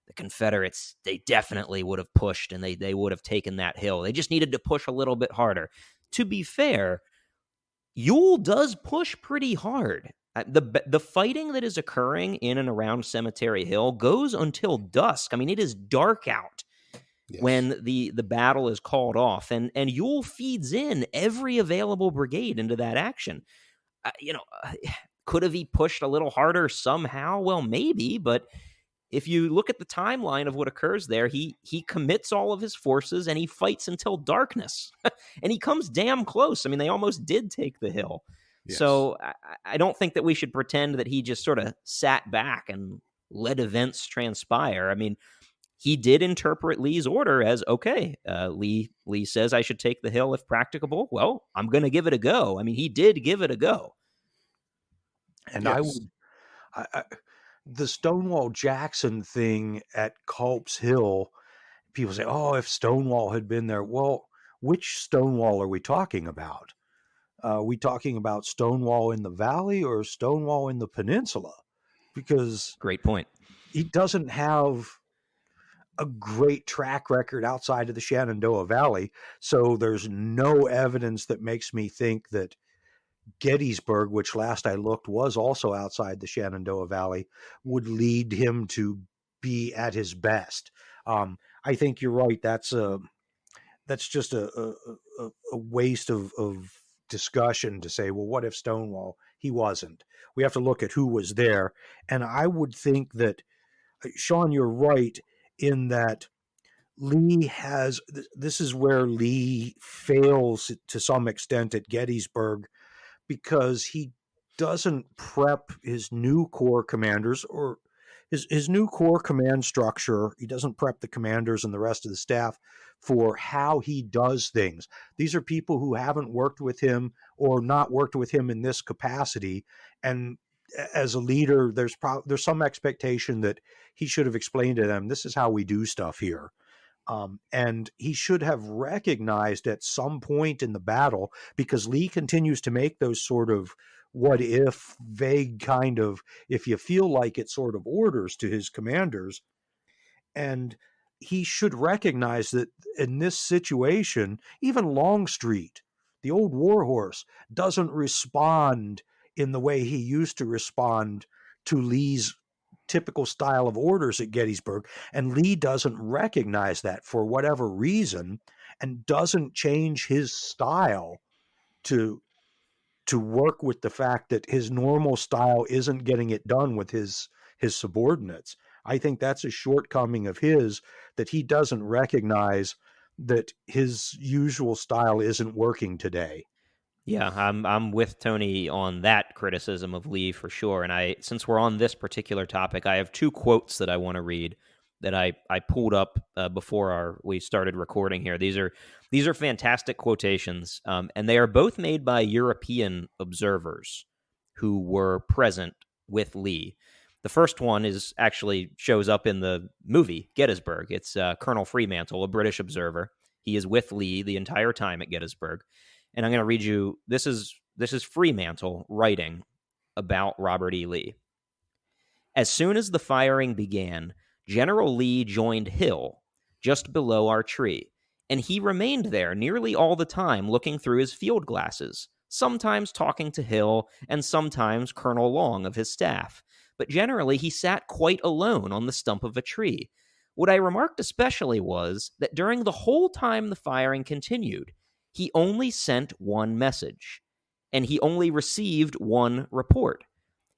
the Confederates, they definitely would have pushed and they would have taken that hill. They just needed to push a little bit harder. To be fair, Ewell does push pretty hard. The fighting that is occurring in and around Cemetery Hill goes until dusk. It is dark out when the battle is called off, and Ewell feeds in every available brigade into that action. Could have he pushed a little harder somehow? Well, maybe, but if you look at the timeline of what occurs there, he commits all of his forces and he fights until darkness, and he comes damn close. They almost did take the hill. Yes. So I don't think that we should pretend that he just sort of sat back and let events transpire. He did interpret Lee's order as, okay, Lee says I should take the hill if practicable. Well, I'm going to give it a go. He did give it a go. And yes. The Stonewall Jackson thing at Culp's Hill, people say, oh, if Stonewall had been there. Well, which Stonewall are we talking about? Are we talking about Stonewall in the Valley or Stonewall in the Peninsula? Because great point. He doesn't have a great track record outside of the Shenandoah Valley, so there's no evidence that makes me think that Gettysburg, which last I looked was also outside the Shenandoah Valley, would lead him to be at his best. I think you're right. That's just a waste of discussion to say, well, what if Stonewall? He wasn't. We have to look at who was there. And I would think that, Sean, you're right in that Lee this is where Lee fails to some extent at Gettysburg, because he doesn't prep his new corps commanders, or his new corps command structure. He doesn't prep the commanders and the rest of the staff for how he does things. These are people who haven't worked with him, or not worked with him in this capacity. And as a leader, there's some expectation that he should have explained to them, this is how we do stuff here. And he should have recognized at some point in the battle, because Lee continues to make those sort of what if, vague kind of, if you feel like it, sort of orders to his commanders. And he should recognize that in this situation, even Longstreet, the old warhorse, doesn't respond in the way he used to respond to Lee's typical style of orders at Gettysburg. And Lee doesn't recognize that for whatever reason, and doesn't change his style to work with the fact that his normal style isn't getting it done with his subordinates. I think that's a shortcoming of his, that he doesn't recognize that his usual style isn't working today. Yeah, I'm with Tony on that criticism of Lee for sure. And since we're on this particular topic, I have two quotes that I want to read that I pulled up before we started recording here. These are fantastic quotations, and they are both made by European observers who were present with Lee. The first one actually shows up in the movie Gettysburg. It's Colonel Fremantle, a British observer. He is with Lee the entire time at Gettysburg. And I'm going to read you, this is Fremantle writing about Robert E. Lee. As soon as the firing began, General Lee joined Hill just below our tree, and he remained there nearly all the time looking through his field glasses, sometimes talking to Hill and sometimes Colonel Long of his staff. But generally he sat quite alone on the stump of a tree. What I remarked especially was that during the whole time the firing continued, he only sent one message, and he only received one report.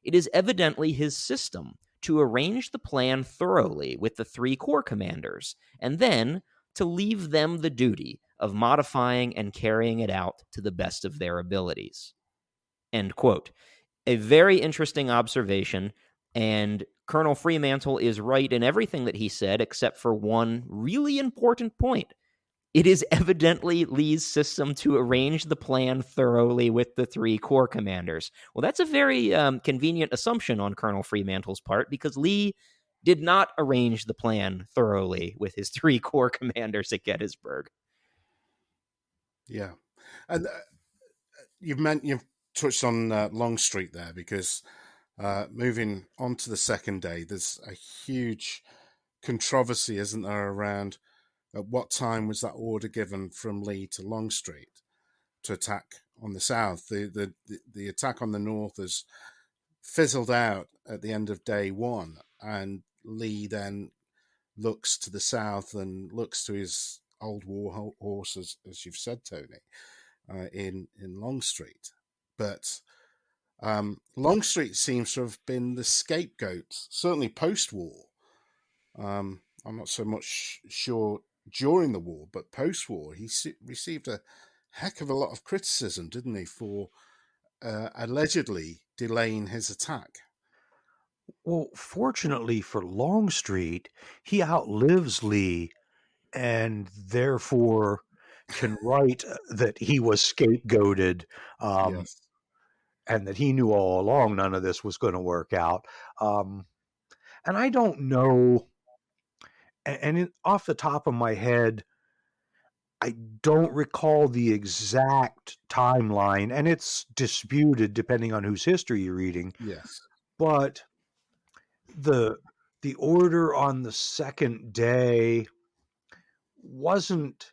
It is evidently his system to arrange the plan thoroughly with the three corps commanders, and then to leave them the duty of modifying and carrying it out to the best of their abilities. End quote. A very interesting observation, and Colonel Fremantle is right in everything that he said except for one really important point. It is evidently Lee's system to arrange the plan thoroughly with the three corps commanders. Well, that's a very convenient assumption on Colonel Fremantle's part, because Lee did not arrange the plan thoroughly with his three corps commanders at Gettysburg. Yeah. And you've touched on Longstreet there, because moving on to the second day, there's a huge controversy, isn't there, around at what time was that order given from Lee to Longstreet to attack on the south? The attack on the north has fizzled out at the end of day one, and Lee then looks to the south and looks to his old war horse, as you've said, Tony, in Longstreet. But Longstreet seems to have been the scapegoat, certainly post-war. I'm not so much sure during the war, but post-war, he received a heck of a lot of criticism, didn't he, for allegedly delaying his attack? Well, fortunately for Longstreet, he outlives Lee, and therefore can write that he was scapegoated, Yes. and that he knew all along none of this was going to work out. And I don't know, and off the top of my head, I don't recall the exact timeline, and it's disputed depending on whose history you're reading. Yes. But the order on the second day wasn't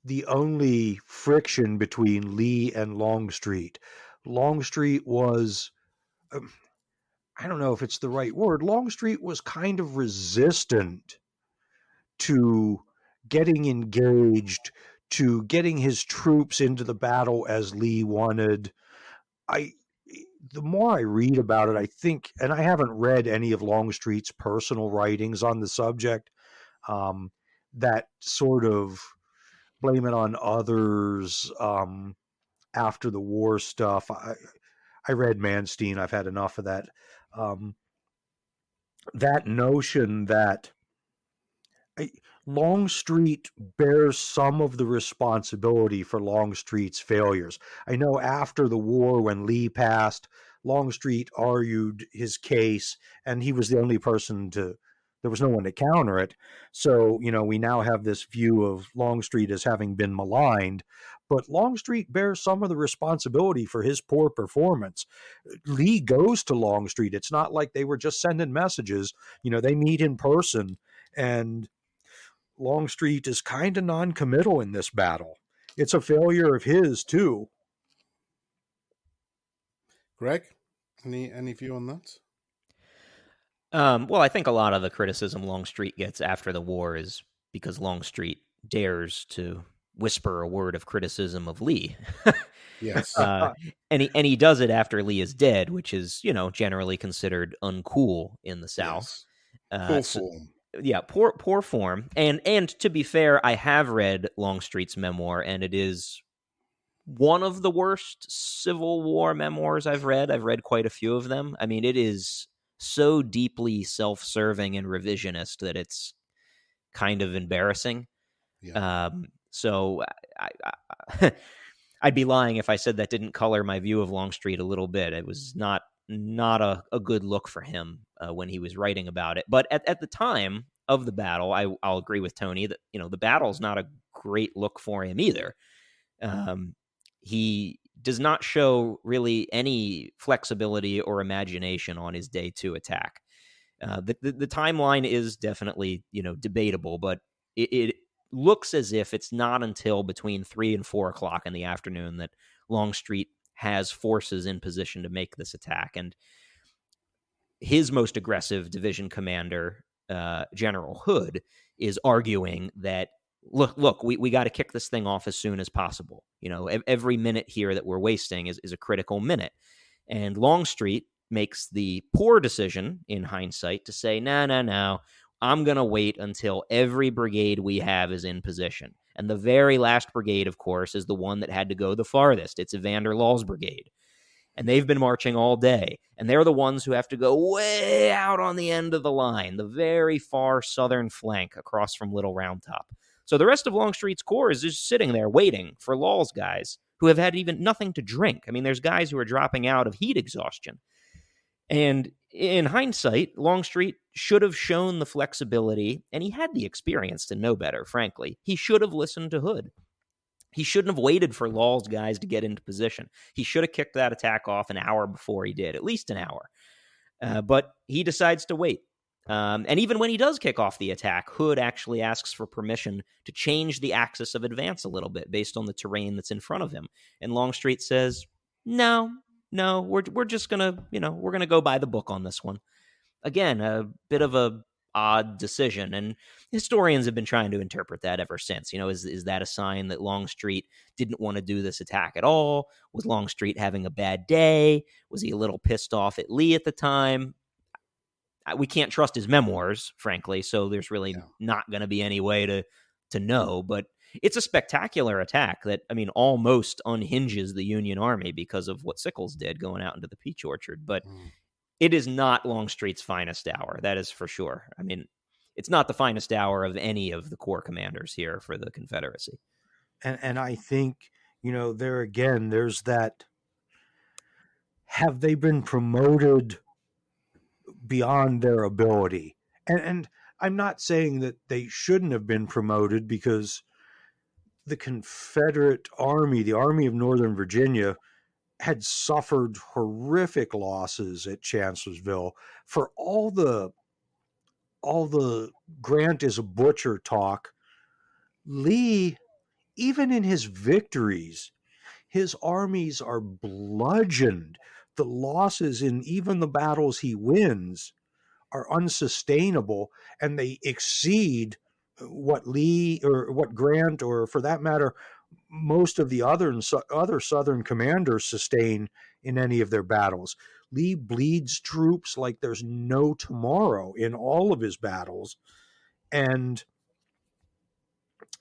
the only friction between Lee and Longstreet. Longstreet was, I don't know if it's the right word, Longstreet was kind of resistant to getting engaged, to getting his troops into the battle as Lee wanted. The more I read about it, I think, and I haven't read any of Longstreet's personal writings on the subject, that sort of blame it on others after the war stuff. I read Manstein. I've had enough of that. That notion that Longstreet bears some of the responsibility for Longstreet's failures. I know after the war, when Lee passed, Longstreet argued his case, and he was the only person there was no one to counter it. So, we now have this view of Longstreet as having been maligned, but Longstreet bears some of the responsibility for his poor performance. Lee goes to Longstreet. It's not like they were just sending messages. They meet in person, and Longstreet is kind of non-committal in this battle. It's a failure of his too. Greg, any view on that? Well, I think a lot of the criticism Longstreet gets after the war is because Longstreet dares to whisper a word of criticism of Lee. Yes. And he does it after Lee is dead, which is, generally considered uncool in the South. Yes. Poor form. Yeah, poor form. And to be fair, I have read Longstreet's memoir, and it is one of the worst Civil War memoirs I've read. I've read quite a few of them. I mean, it is so deeply self-serving and revisionist that it's kind of embarrassing. Yeah. So I'd be lying if I said that didn't color my view of Longstreet a little bit. It was not a good look for him when he was writing about it. But at the time of the battle, I'll agree with Tony that, the battle's not a great look for him either. He does not show really any flexibility or imagination on his day 2 attack. The timeline is definitely, debatable, but it looks as if it's not until between 3 and 4 o'clock in the afternoon that Longstreet has forces in position to make this attack. And his most aggressive division commander, General Hood, is arguing that, look, we got to kick this thing off as soon as possible. Every minute here that we're wasting is a critical minute. And Longstreet makes the poor decision in hindsight to say, no, I'm going to wait until every brigade we have is in position. And the very last brigade, of course, is the one that had to go the farthest. It's Evander Law's brigade. And they've been marching all day. And they're the ones who have to go way out on the end of the line, the very far southern flank across from Little Round Top. So the rest of Longstreet's corps is just sitting there waiting for Law's guys who have had even nothing to drink. I mean, there's guys who are dropping out of heat exhaustion. And in hindsight, Longstreet should have shown the flexibility, and he had the experience to know better, frankly. He should have listened to Hood. He shouldn't have waited for Law's guys to get into position. He should have kicked that attack off an hour before he did, at least an hour. But he decides to wait. And even when he does kick off the attack, Hood actually asks for permission to change the axis of advance a little bit based on the terrain that's in front of him. And Longstreet says, no, we're just gonna, we're gonna go by the book on this one. Again, a bit of a odd decision, and historians have been trying to interpret that ever since. Is that a sign that Longstreet didn't want to do this attack at all? Was Longstreet having a bad day? Was he a little pissed off at Lee at the time? We can't trust his memoirs, frankly, so there's really not going to be any way to know. But it's a spectacular attack that, almost unhinges the Union Army because of what Sickles did going out into the peach orchard. But it is not Longstreet's finest hour, that is for sure. It's not the finest hour of any of the corps commanders here for the Confederacy. And I think, there again, there's that, have they been promoted beyond their ability? And I'm not saying that they shouldn't have been promoted, because the Confederate Army, the Army of Northern Virginia, had suffered horrific losses at Chancellorsville. For all the Grant is a butcher talk, Lee, even in his victories, his armies are bludgeoned. The losses in even the battles he wins are unsustainable, and they exceed what Lee or what Grant, or for that matter, most of the other Southern commanders sustain in any of their battles. Lee bleeds troops like there's no tomorrow in all of his battles. And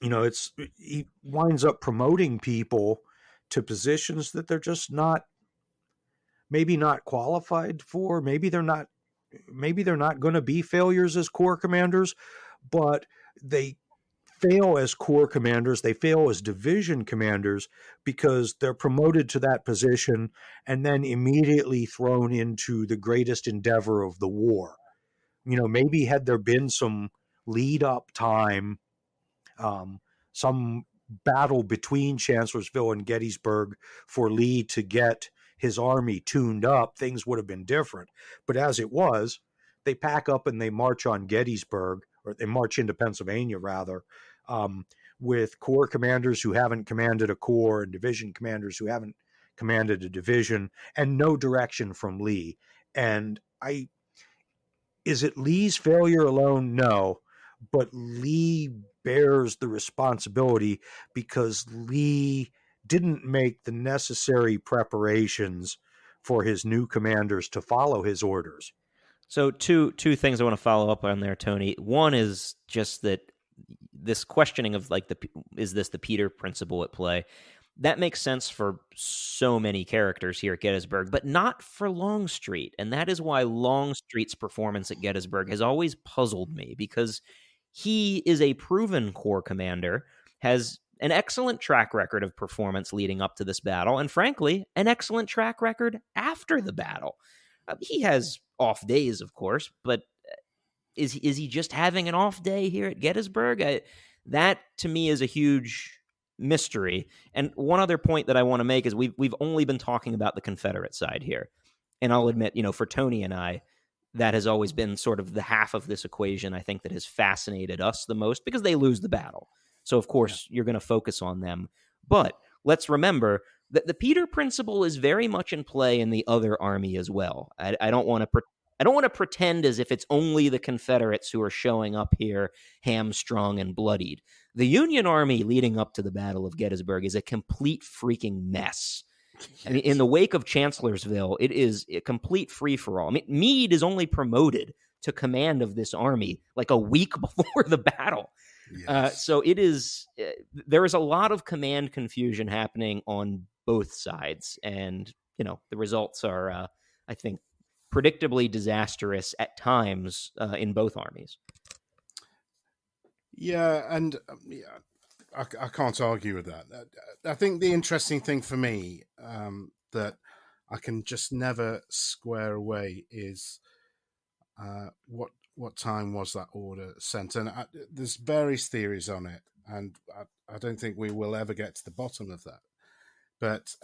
he winds up promoting people to positions that they're just maybe not qualified for. Maybe they're not going to be failures as corps commanders, but they fail as corps commanders, they fail as division commanders because they're promoted to that position and then immediately thrown into the greatest endeavor of the war. Maybe had there been some lead up time, some battle between Chancellorsville and Gettysburg for Lee to get his army tuned up, things would have been different. But as it was, they pack up and they march on Gettysburg, or they march into Pennsylvania, rather, with corps commanders who haven't commanded a corps and division commanders who haven't commanded a division, and no direction from Lee. And is it Lee's failure alone? No, but Lee bears the responsibility because Lee didn't make the necessary preparations for his new commanders to follow his orders. So two things I want to follow up on there, Tony. One is just that this questioning of like is this the Peter principle at play? That makes sense for so many characters here at Gettysburg, but not for Longstreet. And that is why Longstreet's performance at Gettysburg has always puzzled me, because he is a proven corps commander, has an excellent track record of performance leading up to this battle, and frankly, an excellent track record after the battle. He has off days, of course, but is he just having an off day here at Gettysburg? That, to me, is a huge mystery. And one other point that I want to make is we've only been talking about the Confederate side here. And I'll admit, for Tony and I, that has always been sort of the half of this equation, I think, that has fascinated us the most, because they lose the battle. So, of course, you're going to focus on them. But let's remember that the Peter principle is very much in play in the other army as well. I don't want to pretend as if it's only the Confederates who are showing up here hamstrung and bloodied. The Union Army leading up to the Battle of Gettysburg is a complete freaking mess. I mean, in the wake of Chancellorsville, it is a complete free-for-all. I mean, Meade is only promoted to command of this army like a week before the battle. Yes. So it is. There is a lot of command confusion happening on both sides, and the results are, I think, predictably disastrous at times in both armies. Yeah, and I can't argue with that. I think the interesting thing for me that I can just never square away is what time was that order sent? And there's various theories on it, and I don't think we will ever get to the bottom of that.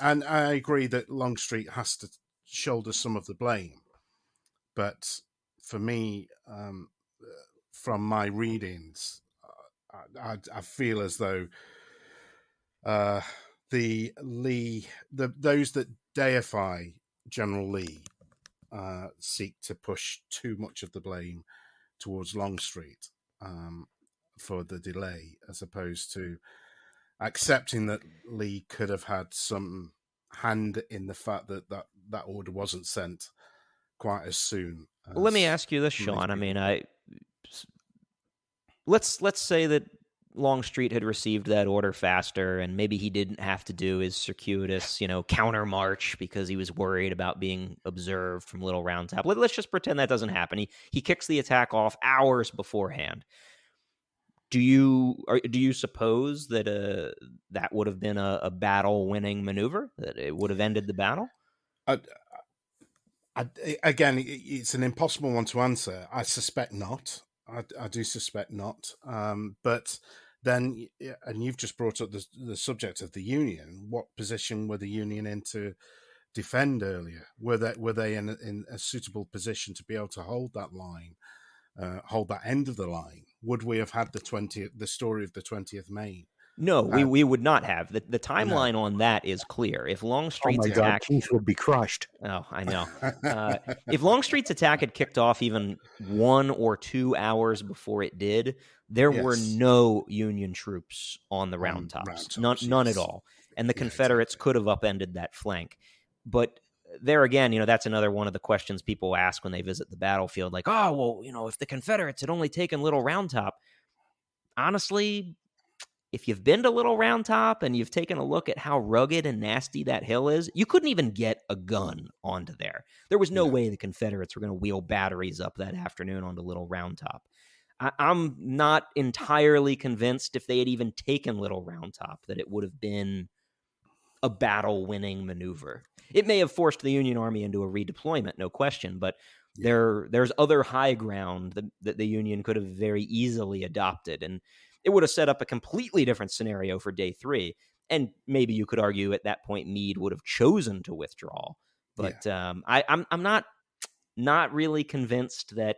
And I agree that Longstreet has to shoulder some of the blame. But for me, from my readings, I feel as though those that deify General Lee seek to push too much of the blame towards Longstreet for the delay, as opposed to accepting that Lee could have had some hand in the fact that order wasn't sent quite as soon. Well, let me ask you this, Sean. I mean, let's say that Longstreet had received that order faster, and maybe he didn't have to do his circuitous, counter march because he was worried about being observed from Little Round Top. Let's just pretend that doesn't happen. He kicks the attack off hours beforehand. Do you suppose that that would have been a battle-winning maneuver? That it would have ended the battle? Again, it's an impossible one to answer. I suspect not. I do suspect not. But then, and you've just brought up the subject of the Union. What position were the Union in to defend earlier? Were they in a suitable position to be able to hold that line, hold that end of the line? Would we have had the story of the 20th Maine? No, we would not have. The timeline on that is clear. If Longstreet's attack... Keith would be crushed. Oh, I know. If Longstreet's attack had kicked off even 1 or 2 hours before it did, there were no Union troops on the Round Tops. None at all. And the Confederates could have upended that flank. But there again, that's another one of the questions people ask when they visit the battlefield. Like, oh, well, if the Confederates had only taken Little Round Top, honestly... if you've been to Little Round Top and you've taken a look at how rugged and nasty that hill is, you couldn't even get a gun onto there. There was no way the Confederates were going to wheel batteries up that afternoon onto Little Round Top. I'm not entirely convinced if they had even taken Little Round Top that it would have been a battle-winning maneuver. It may have forced the Union Army into a redeployment, no question, but there's other high ground that the Union could have very easily adopted, and it would have set up a completely different scenario for day 3. And maybe you could argue at that point Meade would have chosen to withdraw. But I'm not really convinced that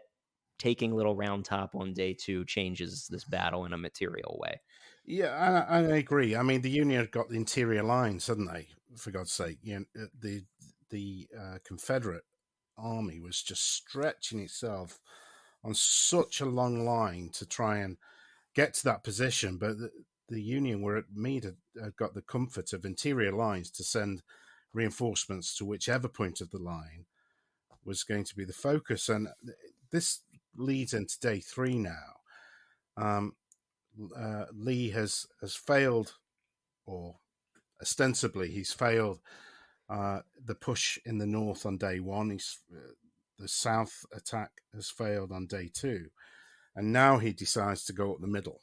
taking Little Round Top on day 2 changes this battle in a material way. Yeah, I agree. I mean, the Union had got the interior lines, hadn't they? For God's sake, the Confederate army was just stretching itself on such a long line to try and get to that position, but the Union were at Meade had got the comfort of interior lines to send reinforcements to whichever point of the line was going to be the focus. And this leads into day 3 now. Lee has failed, or ostensibly he's failed, the push in the north on day 1. The south attack has failed on day 2. And now he decides to go up the middle.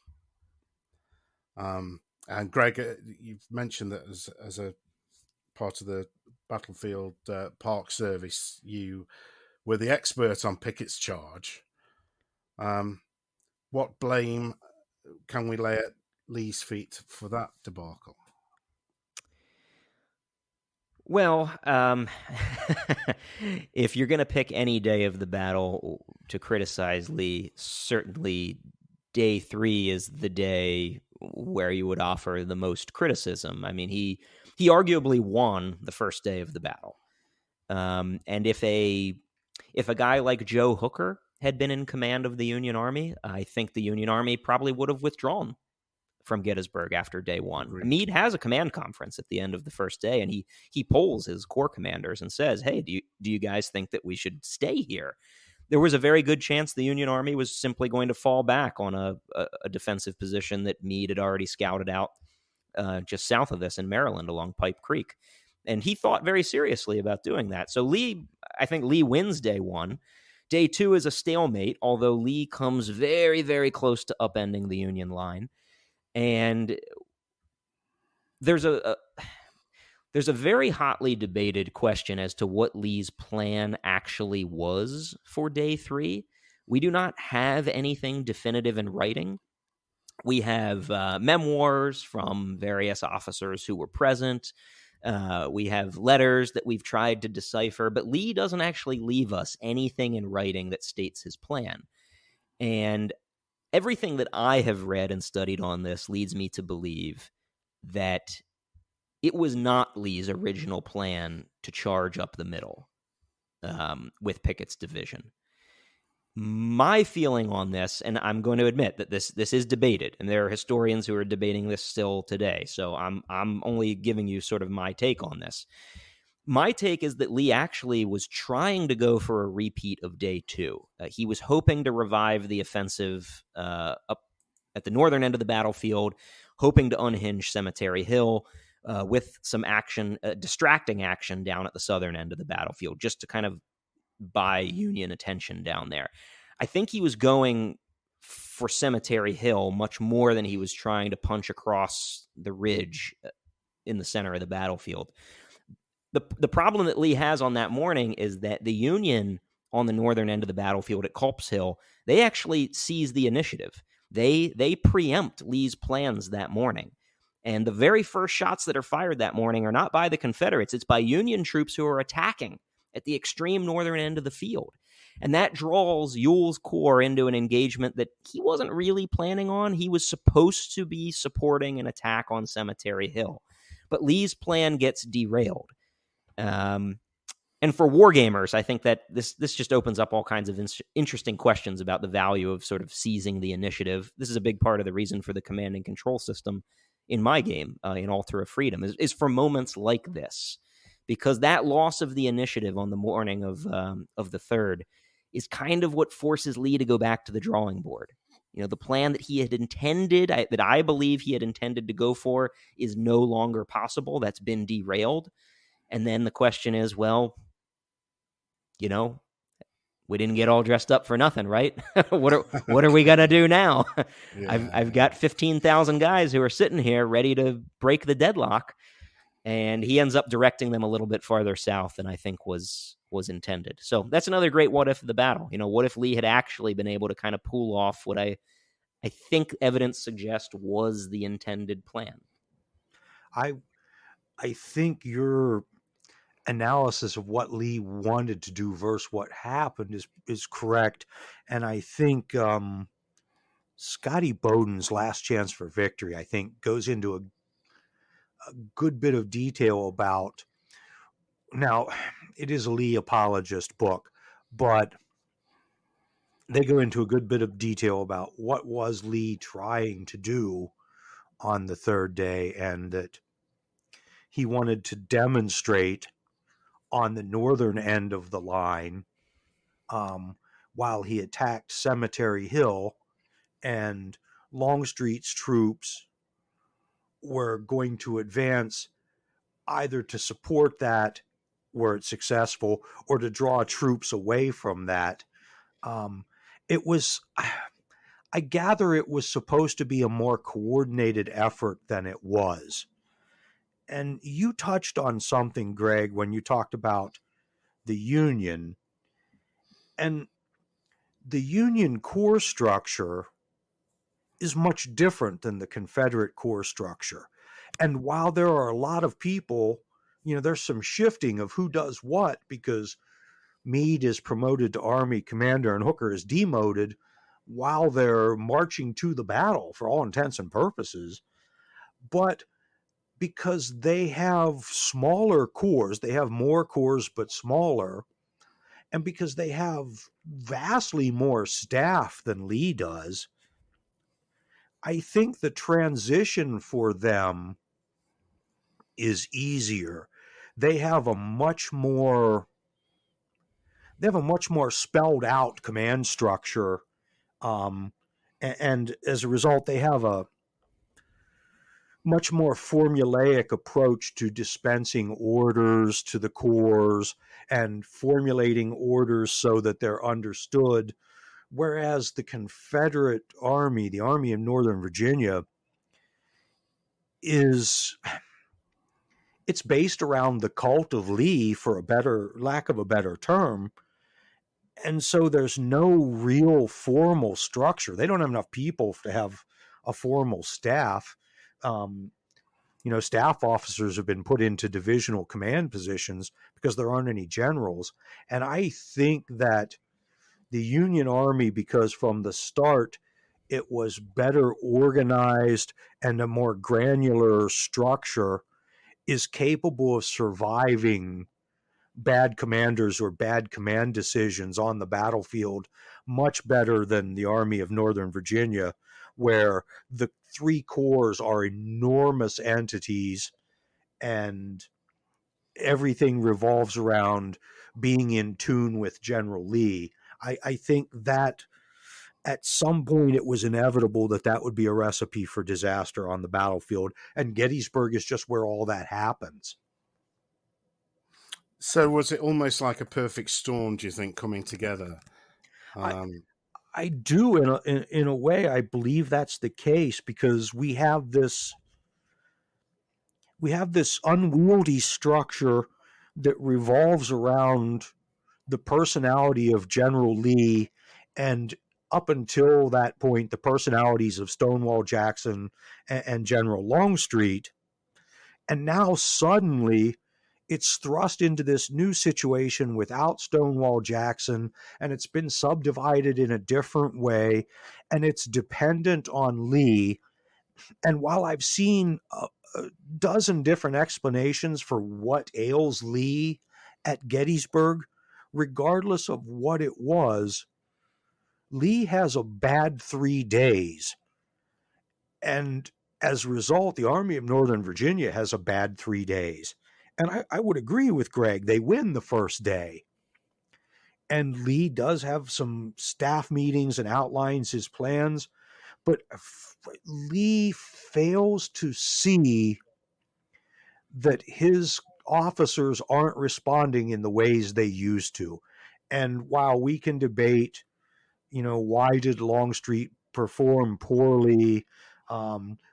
And Greg, you've mentioned that as a part of the Battlefield Park Service, you were the expert on Pickett's charge. What blame can we lay at Lee's feet for that debacle? Well, if you're going to pick any day of the battle to criticize Lee, certainly day 3 is the day where you would offer the most criticism. I mean, he arguably won the first day of the battle. And if a guy like Joe Hooker had been in command of the Union Army, I think the Union Army probably would have withdrawn from Gettysburg after day 1. Right. Meade has a command conference at the end of the first day, and he polls his corps commanders and says, hey, do you guys think that we should stay here? There was a very good chance the Union Army was simply going to fall back on a defensive position that Meade had already scouted out just south of this in Maryland along Pipe Creek. And he thought very seriously about doing that. So I think Lee wins day 1. Day 2 is a stalemate, although Lee comes very, very close to upending the Union line. And there's a very hotly debated question as to what Lee's plan actually was for day 3. We do not have anything definitive in writing. We have memoirs from various officers who were present. We have letters that we've tried to decipher, but Lee doesn't actually leave us anything in writing that states his plan. And everything that I have read and studied on this leads me to believe that it was not Lee's original plan to charge up the middle with Pickett's division. My feeling on this, and I'm going to admit that this is debated, and there are historians who are debating this still today, so I'm only giving you sort of my take on this. My take is that Lee actually was trying to go for a repeat of day 2. He was hoping to revive the offensive up at the northern end of the battlefield, hoping to unhinge Cemetery Hill with some action, distracting action down at the southern end of the battlefield, just to kind of buy Union attention down there. I think he was going for Cemetery Hill much more than he was trying to punch across the ridge in the center of the battlefield. The problem that Lee has on that morning is that the Union on the northern end of the battlefield at Culp's Hill, they actually seize the initiative. They preempt Lee's plans that morning. And the very first shots that are fired that morning are not by the Confederates. It's by Union troops who are attacking at the extreme northern end of the field. And that draws Ewell's corps into an engagement that he wasn't really planning on. He was supposed to be supporting an attack on Cemetery Hill. But Lee's plan gets derailed. And for wargamers, I think that this just opens up all kinds of interesting questions about the value of sort of seizing the initiative. This is a big part of the reason for the command and control system in my game, in Altar of Freedom, is for moments like this. Because that loss of the initiative on the morning of the 3rd is kind of what forces Lee to go back to the drawing board. The plan that he had intended, that I believe he had intended to go for, is no longer possible. That's been derailed. And then the question is, well, we didn't get all dressed up for nothing, right? What are we gonna do now? Yeah. I've got 15,000 guys who are sitting here ready to break the deadlock, and he ends up directing them a little bit farther south than I think was intended. So that's another great what if of the battle. What if Lee had actually been able to kind of pull off what I think evidence suggests was the intended plan? I think your analysis of what Lee wanted to do versus what happened is correct. And I think Scotty Bowden's Last Chance for Victory, I think, goes into a good bit of detail about, now it is a Lee apologist book, but they go into a good bit of detail about what was Lee trying to do on the third day, and that he wanted to demonstrate on the northern end of the line, while he attacked Cemetery Hill, and Longstreet's troops were going to advance either to support that where it's successful or to draw troops away from that. It was, I gather it was supposed to be a more coordinated effort than it was. And you touched on something, Greg, when you talked about the Union. And the Union corps structure is much different than the Confederate corps structure. And while there are a lot of people, there's some shifting of who does what, because Meade is promoted to Army commander and Hooker is demoted while they're marching to the battle for all intents and purposes. But because they have smaller corps, they have more corps but smaller, and because they have vastly more staff than Lee does, I think the transition for them is easier. They have a much more spelled out command structure, and as a result, they have a much more formulaic approach to dispensing orders to the corps and formulating orders so that they're understood. Whereas the Confederate Army, the Army of Northern Virginia, it's based around the cult of Lee, for lack of a better term. And so there's no real formal structure. They don't have enough people to have a formal staff. Staff officers have been put into divisional command positions because there aren't any generals. And I think that the Union Army, because from the start it was better organized and a more granular structure, is capable of surviving bad commanders or bad command decisions on the battlefield much better than the Army of Northern Virginia, where the three corps are enormous entities and everything revolves around being in tune with General Lee. I think that at some point it was inevitable that would be a recipe for disaster on the battlefield, and Gettysburg is just where all that happens. So was it almost like a perfect storm, do you think, coming together? I do, in a way. I believe that's the case, because we have this unwieldy structure that revolves around the personality of General Lee, and up until that point, the personalities of Stonewall Jackson and General Longstreet. And now suddenly it's thrust into this new situation without Stonewall Jackson, and it's been subdivided in a different way, and it's dependent on Lee. And while I've seen a dozen different explanations for what ails Lee at Gettysburg, regardless of what it was, Lee has a bad 3 days. And as a result, the Army of Northern Virginia has a bad 3 days. And I would agree with Greg. They win the first day. And Lee does have some staff meetings and outlines his plans. But Lee fails to see that his officers aren't responding in the ways they used to. And while we can debate, why did Longstreet perform poorly?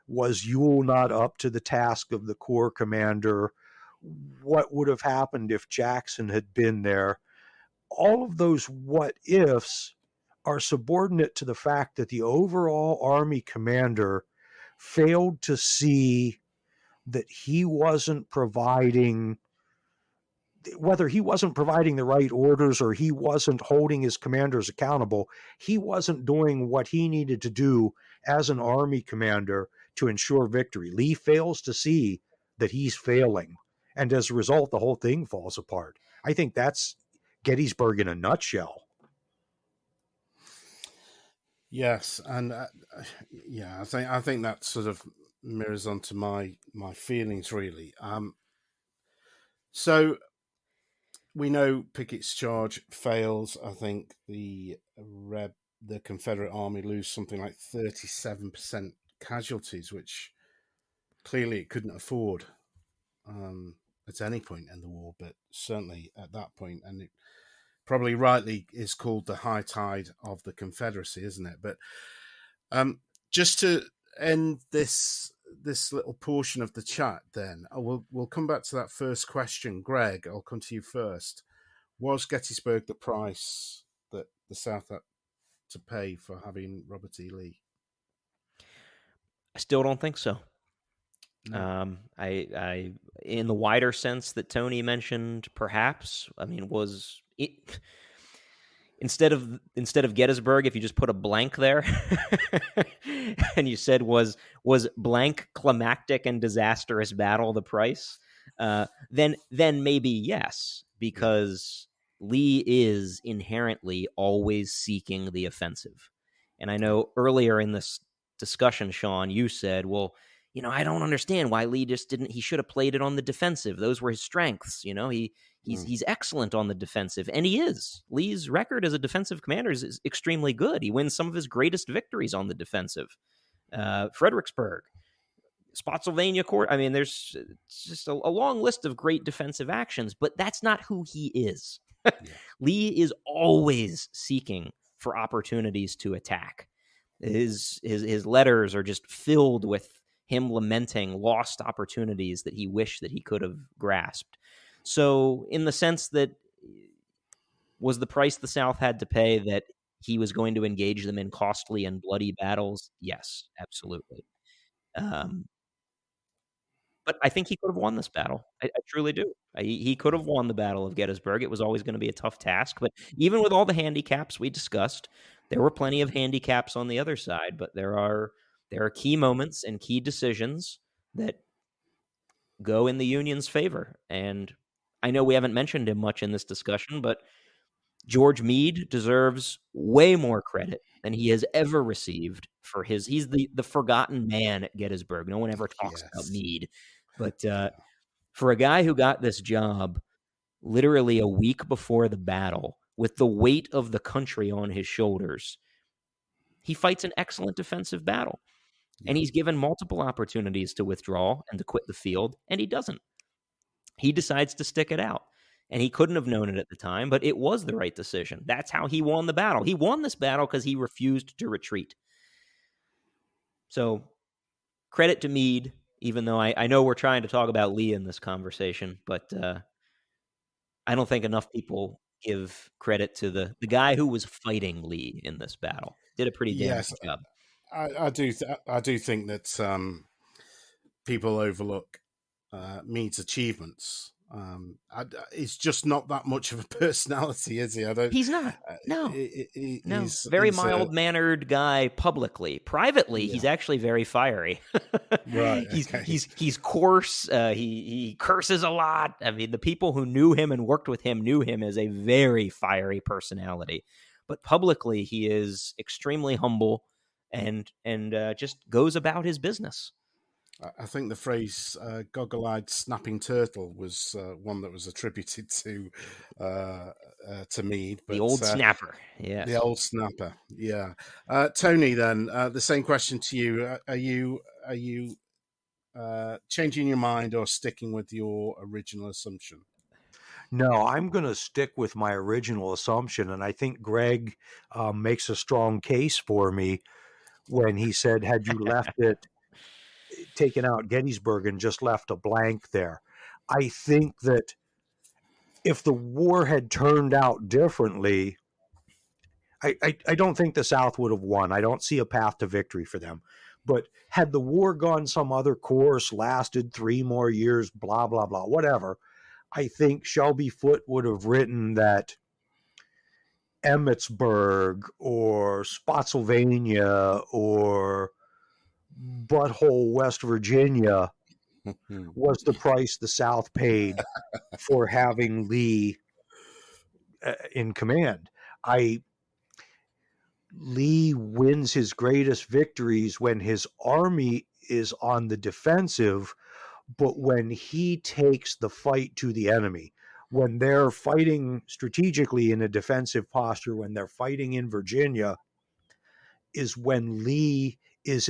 Was Ewell not up to the task of the Corps commander? What would have happened if Jackson had been there? All of those what ifs are subordinate to the fact that the overall Army commander failed to see that he wasn't providing, whether he wasn't providing the right orders or he wasn't holding his commanders accountable, he wasn't doing what he needed to do as an Army commander to ensure victory. Lee fails to see that he's failing. And as a result, the whole thing falls apart. I think that's Gettysburg in a nutshell. Yes, and I think that sort of mirrors onto my feelings really. So we know Pickett's charge fails. I think the Confederate Army lose something like 37% casualties, which clearly it couldn't afford at any point in the war, but certainly at that point, and it probably rightly is called the high tide of the Confederacy, isn't it? But just to end this little portion of the chat, then we'll come back to that first question. Greg, I'll come to you first. Was Gettysburg the price that the South had to pay for having Robert E. Lee? I still don't think so. No. I in the wider sense that Tony mentioned, perhaps. I mean, was it instead of Gettysburg, if you just put a blank there and you said was blank climactic and disastrous battle the price, then maybe yes, because Lee is inherently always seeking the offensive. And I know earlier in this discussion, Sean, you said, well, I don't understand why Lee just didn't. He should have played it on the defensive. Those were his strengths. He's excellent on the defensive, and he is. Lee's record as a defensive commander is extremely good. He wins some of his greatest victories on the defensive. Fredericksburg, Spotsylvania Court. I mean, there's just a long list of great defensive actions, but that's not who he is. Yeah. Lee is always seeking for opportunities to attack. His letters are just filled with him lamenting lost opportunities that he wished that he could have grasped. So in the sense that was the price the South had to pay that he was going to engage them in costly and bloody battles? Yes, absolutely. But I think he could have won this battle. I truly do. He could have won the Battle of Gettysburg. It was always going to be a tough task. But even with all the handicaps we discussed, there were plenty of handicaps on the other side. But there are key moments and key decisions that go in the Union's favor. And I know we haven't mentioned him much in this discussion, but George Meade deserves way more credit than he has ever received for he's the forgotten man at Gettysburg. No one ever talks about Meade. But for a guy who got this job literally a week before the battle with the weight of the country on his shoulders, he fights an excellent defensive battle. And he's given multiple opportunities to withdraw and to quit the field, and he doesn't. He decides to stick it out. And he couldn't have known it at the time, but it was the right decision. That's how he won the battle. He won this battle because he refused to retreat. So credit to Meade, even though I know we're trying to talk about Lee in this conversation, but I don't think enough people give credit to the guy who was fighting Lee in this battle. Did a pretty damn good job. I do think that people overlook Meade's achievements. He's just not that much of a personality, is he? He's not. No, he's very mild-mannered guy publicly. Privately, he's actually very fiery. Right. He's coarse. He curses a lot. I mean, the people who knew him and worked with him knew him as a very fiery personality. But publicly, he is extremely humble and just goes about his business. I think the phrase "goggle-eyed snapping turtle" was one that was attributed to Meade, The but old snapper. the Yes. old snapper. Yeah, Tony. Then the same question to you: Are you changing your mind or sticking with your original assumption? No, I'm going to stick with my original assumption, and I think Greg makes a strong case for me when he said, "Had you left it, taken out Gettysburg, and just left a blank there." I think that if the war had turned out differently, I don't think the South would have won. I don't see a path to victory for them. But had the war gone some other course, lasted 3 more years, blah, blah, blah, whatever, I think Shelby Foote would have written that Emmitsburg or Spotsylvania or Butthole, West Virginia was the price the South paid for having Lee in command. Lee wins his greatest victories when his army is on the defensive, but when he takes the fight to the enemy, when they're fighting strategically in a defensive posture, when they're fighting in Virginia, is when Lee is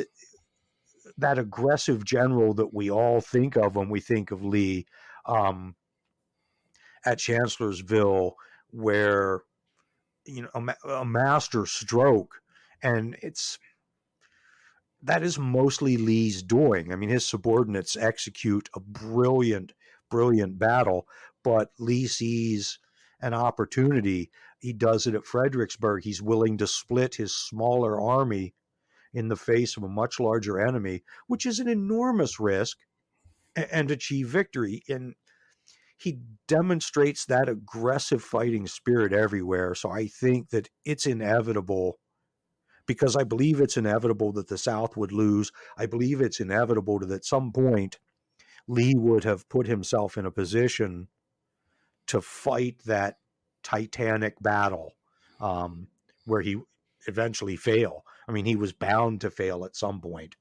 that aggressive general that we all think of when we think of Lee at Chancellorsville, where a master stroke, and that is mostly Lee's doing. I mean, his subordinates execute a brilliant, brilliant battle, but Lee sees an opportunity. He does it at Fredericksburg. He's willing to split his smaller army in the face of a much larger enemy, which is an enormous risk, and achieve victory. And he demonstrates that aggressive fighting spirit everywhere. So I think that it's inevitable, because I believe it's inevitable that the South would lose. I believe it's inevitable that at some point Lee would have put himself in a position to fight that titanic battle, where he eventually fail. I mean, he was bound to fail at some point.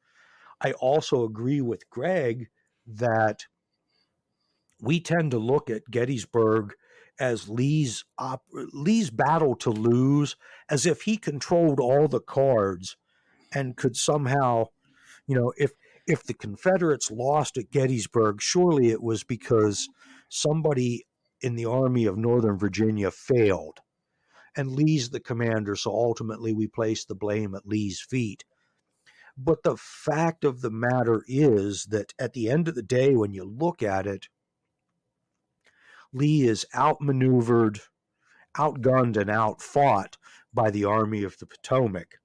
I also agree with Greg that we tend to look at Gettysburg as Lee's battle to lose, as if he controlled all the cards and could somehow, if the Confederates lost at Gettysburg, surely it was because somebody in the Army of Northern Virginia failed, and Lee's the commander, so ultimately we place the blame at Lee's feet. But the fact of the matter is that at the end of the day, when you look at it, Lee is outmaneuvered, outgunned, and outfought by the Army of the Potomac.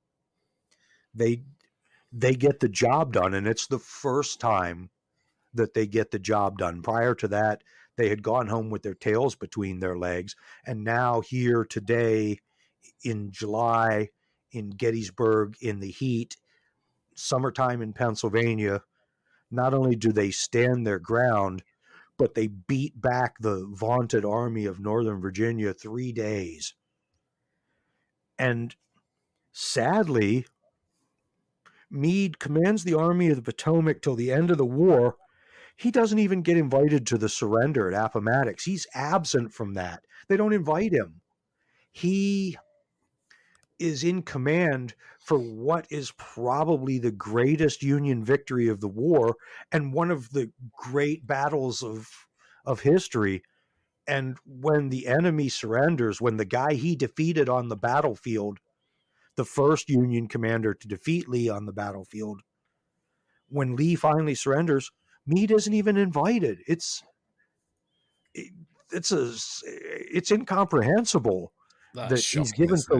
They get the job done, and it's the first time that they get the job done. Prior to that, they had gone home with their tails between their legs, and now here today in July in Gettysburg, in the heat, summertime in Pennsylvania, not only do they stand their ground, but they beat back the vaunted Army of Northern Virginia 3 days. And sadly, Meade commands the Army of the Potomac till the end of the war. He doesn't even get invited to the surrender at Appomattox. He's absent from that. They don't invite him. He is in command for what is probably the greatest Union victory of the war and one of the great battles of history. And when the enemy surrenders, when the guy he defeated on the battlefield, the first Union commander to defeat Lee on the battlefield, when Lee finally surrenders, Meade isn't even invited. It's incomprehensible That's that he's shocking, given isn't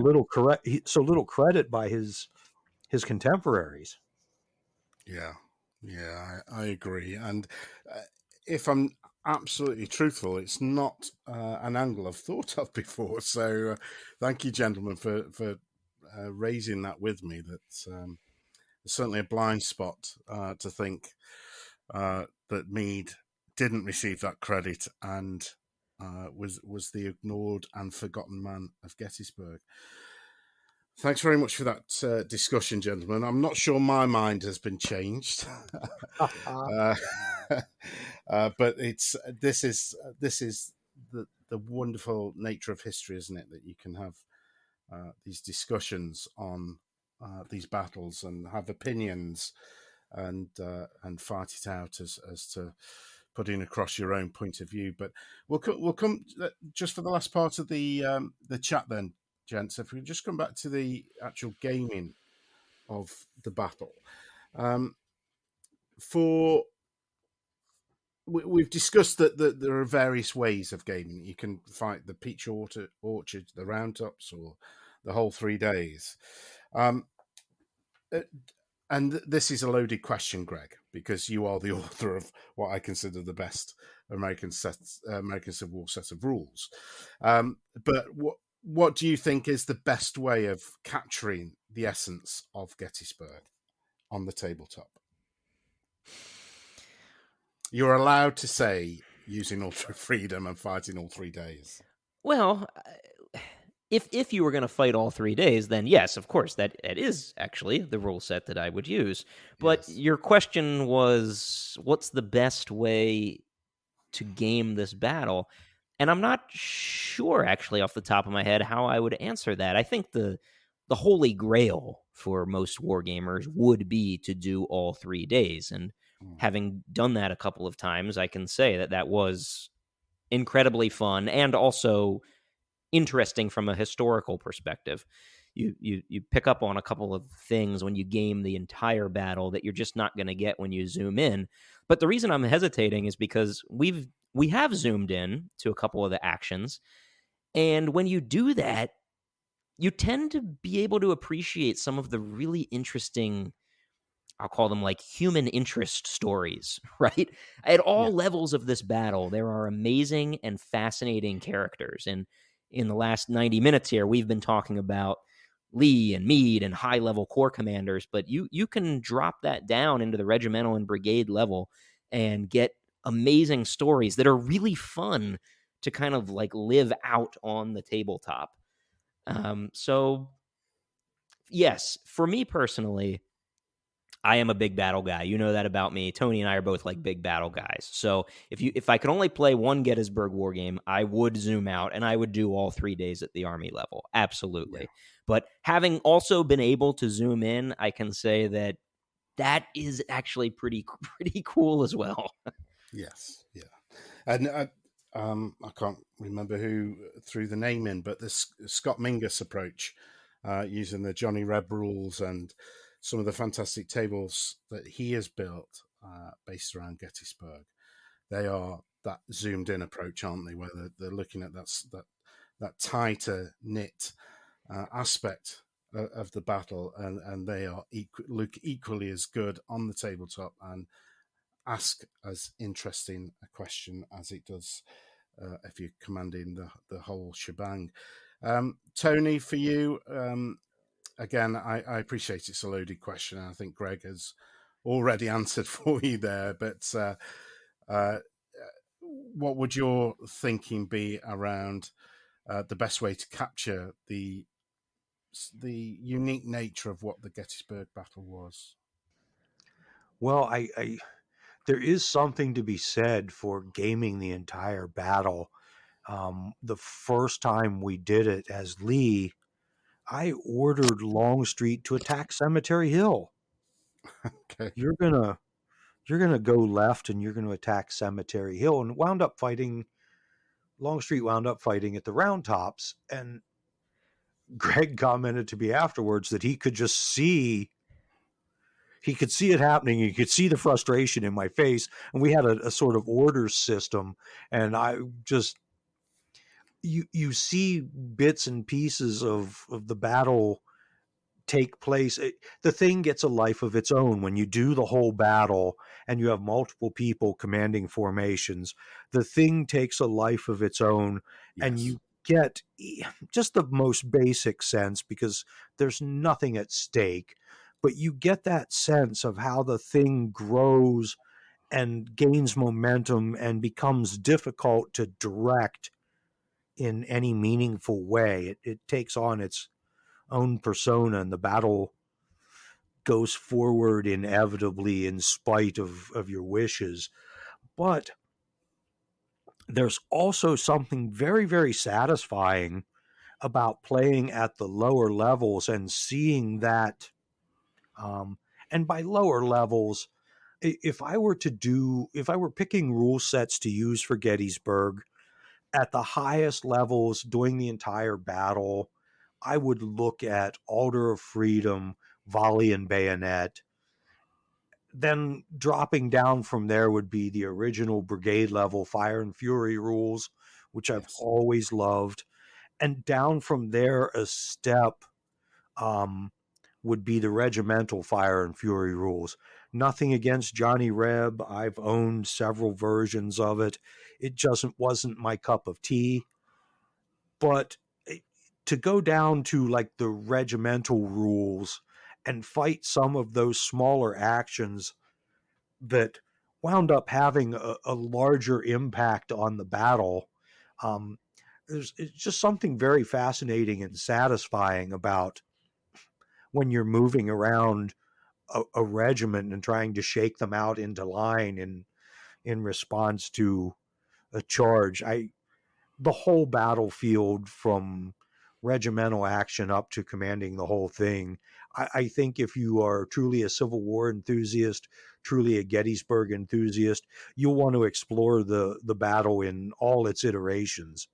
it? so little credit by his contemporaries. Yeah, yeah, I agree. And if I'm absolutely truthful, it's not an angle I've thought of before. So thank you, gentlemen, for raising that with me. That's certainly a blind spot to think that Meade didn't receive that credit and was the ignored and forgotten man of Gettysburg. Thanks very much for that discussion, gentlemen. I'm not sure my mind has been changed, uh, but this is the wonderful nature of history, isn't it? That you can have these discussions on these battles and have opinions and fight it out as to putting across your own point of view. But we'll come just for the last part of the chat then, gents. If we just come back to the actual gaming of the battle, we've discussed that there are various ways of gaming. You can fight the peach orchard, the round tops, or the whole 3 days. And this is a loaded question, Greg, because you are the author of what I consider the best American Civil War set of rules. But what do you think is the best way of capturing the essence of Gettysburg on the tabletop? You're allowed to say using ultra freedom and fighting all 3 days. Well, if you were going to fight all 3 days, then yes, of course, that is actually the rule set that I would use. But Yes. Your question was, what's the best way to game this battle? And I'm not sure, actually, off the top of my head, how I would answer that. I think the holy grail for most wargamers would be to do all 3 days. And having done that a couple of times, I can say that was incredibly fun and also interesting from a historical perspective. You pick up on a couple of things when you game the entire battle that you're just not going to get when you zoom in. But the reason I'm hesitating is because we have zoomed in to a couple of the actions, and when you do that, you tend to be able to appreciate some of the really interesting, I'll call them like human interest stories, right? At all levels of this battle, there are amazing and fascinating characters. And in the last 90 minutes here, we've been talking about Lee and Meade and high-level corps commanders, but you can drop that down into the regimental and brigade level and get amazing stories that are really fun to kind of like live out on the tabletop. So, yes, for me personally, I am a big battle guy. You know that about me. Tony and I are both like big battle guys. So if I could only play one Gettysburg war game, I would zoom out and I would do all 3 days at the Army level. Absolutely. Yeah. But having also been able to zoom in, I can say that is actually pretty cool as well. Yes, yeah. And I can't remember who threw the name in, but the Scott Mingus approach, using the Johnny Reb rules and some of the fantastic tables that he has built based around Gettysburg. They are that zoomed in approach, aren't they? Where they're looking at that tighter knit aspect of the battle, and they are look equally as good on the tabletop and ask as interesting a question as it does if you're commanding the whole shebang. Tony, for you, again, I appreciate it's a loaded question. I think Greg has already answered for you there, but what would your thinking be around the best way to capture the unique nature of what the Gettysburg battle was? Well, there is something to be said for gaming the entire battle. The first time we did it as Lee, I ordered Longstreet to attack Cemetery Hill. Okay. You're gonna go left and you're gonna attack Cemetery Hill, and Longstreet wound up fighting at the Round Tops, and Greg commented to me afterwards that he could see it happening. You could see the frustration in my face, and we had a sort of order system, and I just you see bits and pieces of the battle take place. The thing gets a life of its own when you do the whole battle and you have multiple people commanding formations. The thing takes a life of its own, yes. And you get just the most basic sense, because there's nothing at stake, but you get that sense of how the thing grows and gains momentum and becomes difficult to direct in any meaningful way. It takes on its own persona, and the battle goes forward inevitably in spite of your wishes. But there's also something very, very satisfying about playing at the lower levels and seeing that. And by lower levels, if I were picking rule sets to use for Gettysburg, at the highest levels during the entire battle, I would look at Altar of Freedom, Volley and Bayonet. Then dropping down from there would be the original brigade level Fire and Fury rules, which I've always loved. And down from there a step would be the regimental Fire and Fury rules. Nothing against Johnny Reb. I've owned several versions of it. It just wasn't my cup of tea. But to go down to like the regimental rules and fight some of those smaller actions that wound up having a larger impact on the battle, it's just something very fascinating and satisfying about when you're moving around a regiment and trying to shake them out into line in response to a charge. The whole battlefield, from regimental action up to commanding the whole thing, I think if you are truly a Civil War enthusiast, truly a Gettysburg enthusiast, you'll want to explore the battle in all its iterations.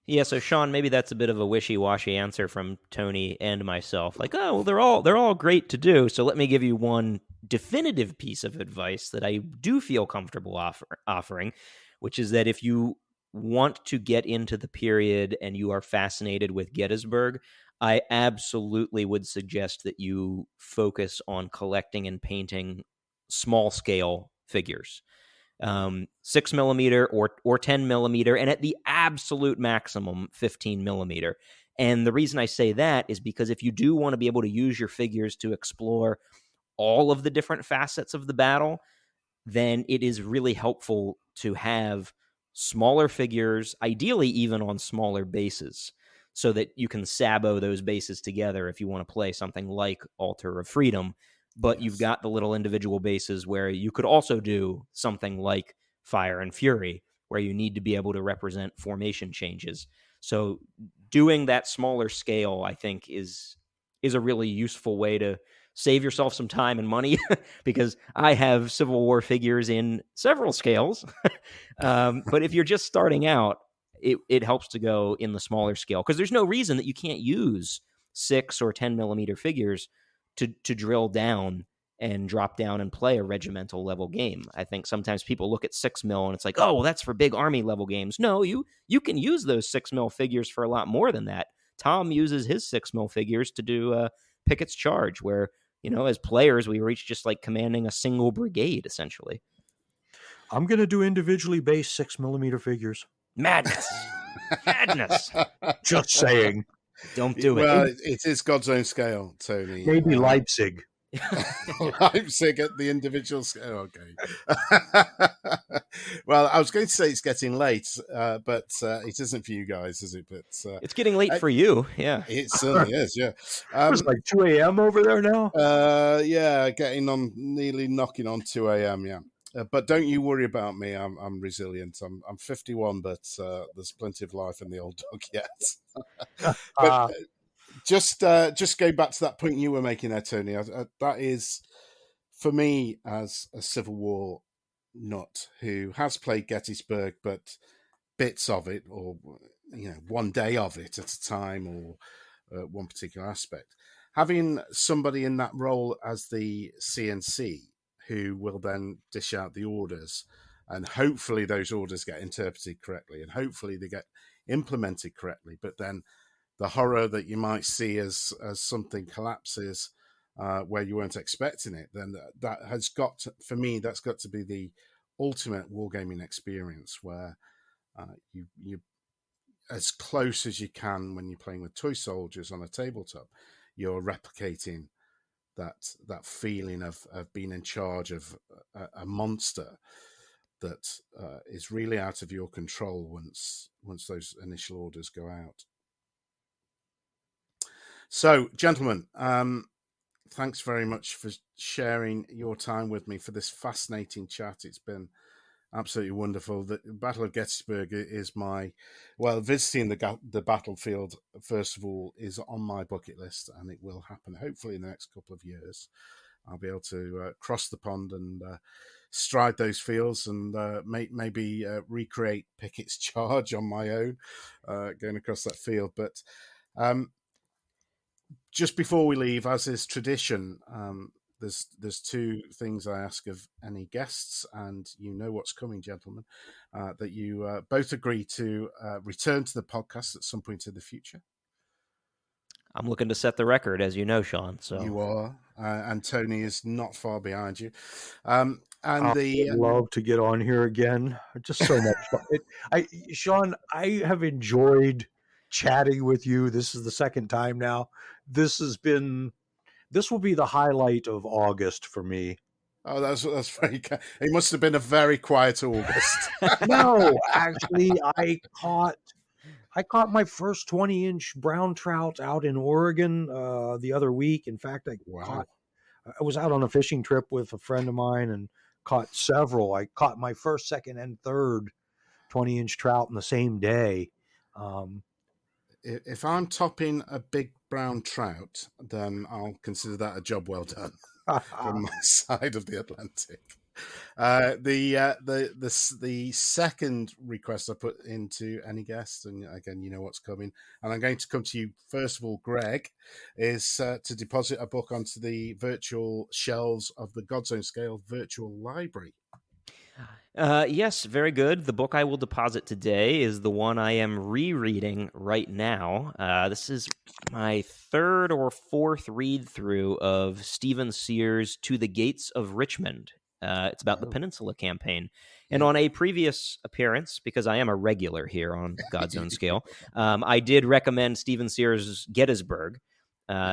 Yeah, so Sean, maybe that's a bit of a wishy-washy answer from Tony and myself. Like, oh, well, they're all great to do. So let me give you one definitive piece of advice that I do feel comfortable offering, which is that if you want to get into the period and you are fascinated with Gettysburg, I absolutely would suggest that you focus on collecting and painting small-scale figures. 6 millimeter or 10 millimeter, and at the absolute maximum 15 millimeter. And the reason I say that is because if you do want to be able to use your figures to explore all of the different facets of the battle, then it is really helpful to have smaller figures, ideally even on smaller bases, so that you can sabo those bases together if you want to play something like Altar of Freedom. But you've got the little individual bases where you could also do something like Fire and Fury, where you need to be able to represent formation changes. So doing that smaller scale, I think, is a really useful way to save yourself some time and money, because I have Civil War figures in several scales. But if you're just starting out, it helps to go in the smaller scale, because there's no reason that you can't use 6 or 10 millimeter figures to drill down and drop down and play a regimental level game. I think sometimes people look at 6 mil and it's like, oh, well, that's for big army level games. No, you can use those 6 mil figures for a lot more than that. Tom uses his 6 mil figures to do Pickett's Charge, where, as players, we reach just like commanding a single brigade, essentially. I'm going to do individually based 6 millimeter figures. Madness. Madness. Just saying. Don't do it. Well, it is God's own scale, Tony. Maybe Leipzig. Leipzig at the individual scale. Okay. Well, I was going to say it's getting late, but it isn't for you guys, is it? But it's getting late for you. Yeah, it certainly is. Yeah, it's like 2 a.m. over there now. Yeah, getting on, nearly knocking on 2 a.m. Yeah. But don't you worry about me. I'm resilient. I'm 51, but there's plenty of life in the old dog yet. But just going back to that point you were making there, Tony. That is, for me, as a Civil War nut who has played Gettysburg, but bits of it, or one day of it at a time, or one particular aspect. Having somebody in that role as the CNC, who will then dish out the orders, and hopefully those orders get interpreted correctly, and hopefully they get implemented correctly. But then the horror that you might see as something collapses where you weren't expecting it, then that has got to, for me, that's got to be the ultimate wargaming experience, where you as close as you can when you're playing with toy soldiers on a tabletop, you're replicating that feeling of being in charge of a monster that is really out of your control once those initial orders go out. So, gentlemen, thanks very much for sharing your time with me for this fascinating chat. It's been absolutely wonderful. The Battle of Gettysburg is visiting the battlefield, first of all, is on my bucket list, and it will happen hopefully in the next couple of years. I'll be able to cross the pond and stride those fields and maybe recreate Pickett's charge on my own, going across that field. But just before we leave, as is tradition, there's two things I ask of any guests, and you know what's coming, gentlemen, that you both agree to return to the podcast at some point in the future. I'm looking to set the record, as you know, Sean. So you are, and Tony is not far behind you. I'd love to get on here again. Just so much fun. Sean, I have enjoyed chatting with you. This is the second time now. This will be the highlight of August for me. Oh, that's very. It must have been a very quiet August. No, actually, I caught my first 20-inch brown trout out in Oregon the other week. In fact, I was out on a fishing trip with a friend of mine and caught several. I caught my first, second, and third 20-inch trout in the same day. If I'm topping a big brown trout, then I'll consider that a job well done from my side of the Atlantic. The second request I put into any guest, and again, you know what's coming, and I'm going to come to you first of all, Greg, is to deposit a book onto the virtual shelves of the Godzone Scale Virtual Library. Yes, very good. The book I will deposit today is the one I am rereading right now. This is my third or fourth read-through of Stephen Sears' To the Gates of Richmond. It's about the Peninsula Campaign. And on a previous appearance, because I am a regular here on Godzone Scale, I did recommend Stephen Sears' Gettysburg.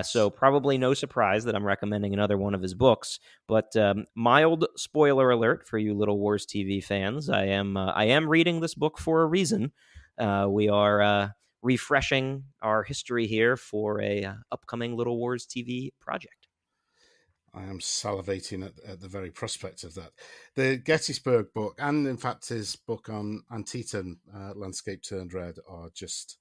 So probably no surprise that I'm recommending another one of his books, but mild spoiler alert for you Little Wars TV fans. I am reading this book for a reason. We are refreshing our history here for a upcoming Little Wars TV project. I am salivating at the very prospect of that. The Gettysburg book, and in fact his book on Antietam, Landscape Turned Red, are just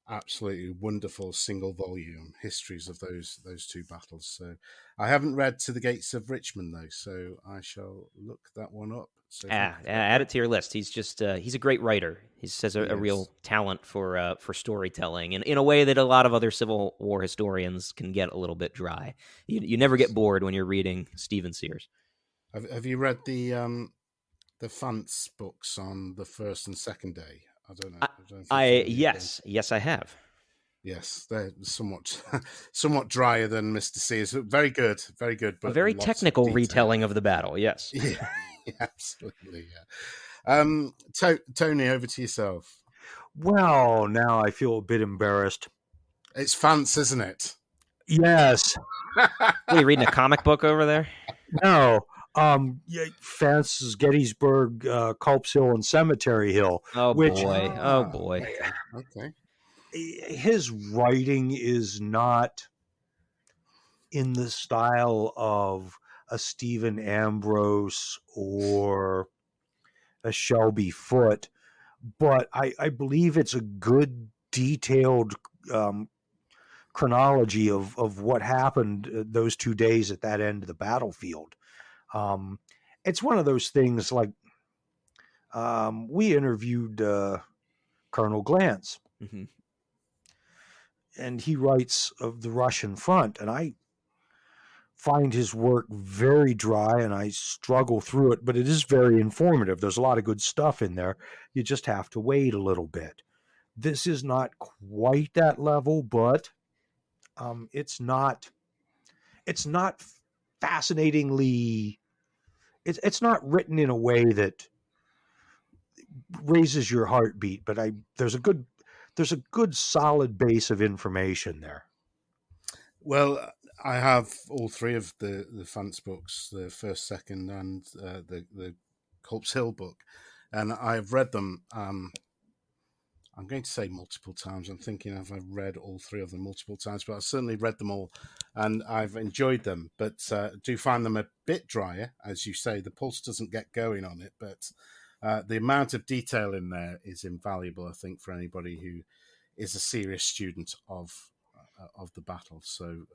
absolutely wonderful single volume histories of those two battles. So I haven't read To the Gates of Richmond though, so I shall look that one up. So add it to your list. He's just he's a great writer. He has a real talent for storytelling, and in a way that a lot of other Civil War historians can get a little bit dry. You never get bored when you're reading Stephen Sears. Have you read the Pfanz books on the first and second day? I don't know. Yes, I have. Yes, they're somewhat drier than Mr. Sears. Very good, but a very technical retelling of the battle. Yes, yeah, absolutely. Yeah. Tony, over to yourself. Well, now I feel a bit embarrassed. It's Pfanz, isn't it? Yes. What, are you reading a comic book over there? No. Pfanz's Gettysburg, Culp Hill, and Cemetery Hill. Oh boy. Okay. His writing is not in the style of a Stephen Ambrose or a Shelby Foote, but I believe it's a good, detailed chronology of what happened those 2 days at that end of the battlefield. It's one of those things like we interviewed Colonel Glantz, mm-hmm. and he writes of the Russian front, and I find his work very dry, and I struggle through it, but it is very informative. There's a lot of good stuff in there. You just have to wait a little bit. This is not quite that level, but it's not fascinatingly. It's not written in a way that raises your heartbeat, but there's a good solid base of information there. Well, I have all three of the Pfanz books, the first, second, and the Culp's Hill book, and I've read them I'm going to say multiple times. I'm thinking, have I read all three of them multiple times? But I've certainly read them all, and I've enjoyed them. But do find them a bit drier, as you say. The pulse doesn't get going on it, but the amount of detail in there is invaluable, I think, for anybody who is a serious student of the battle. So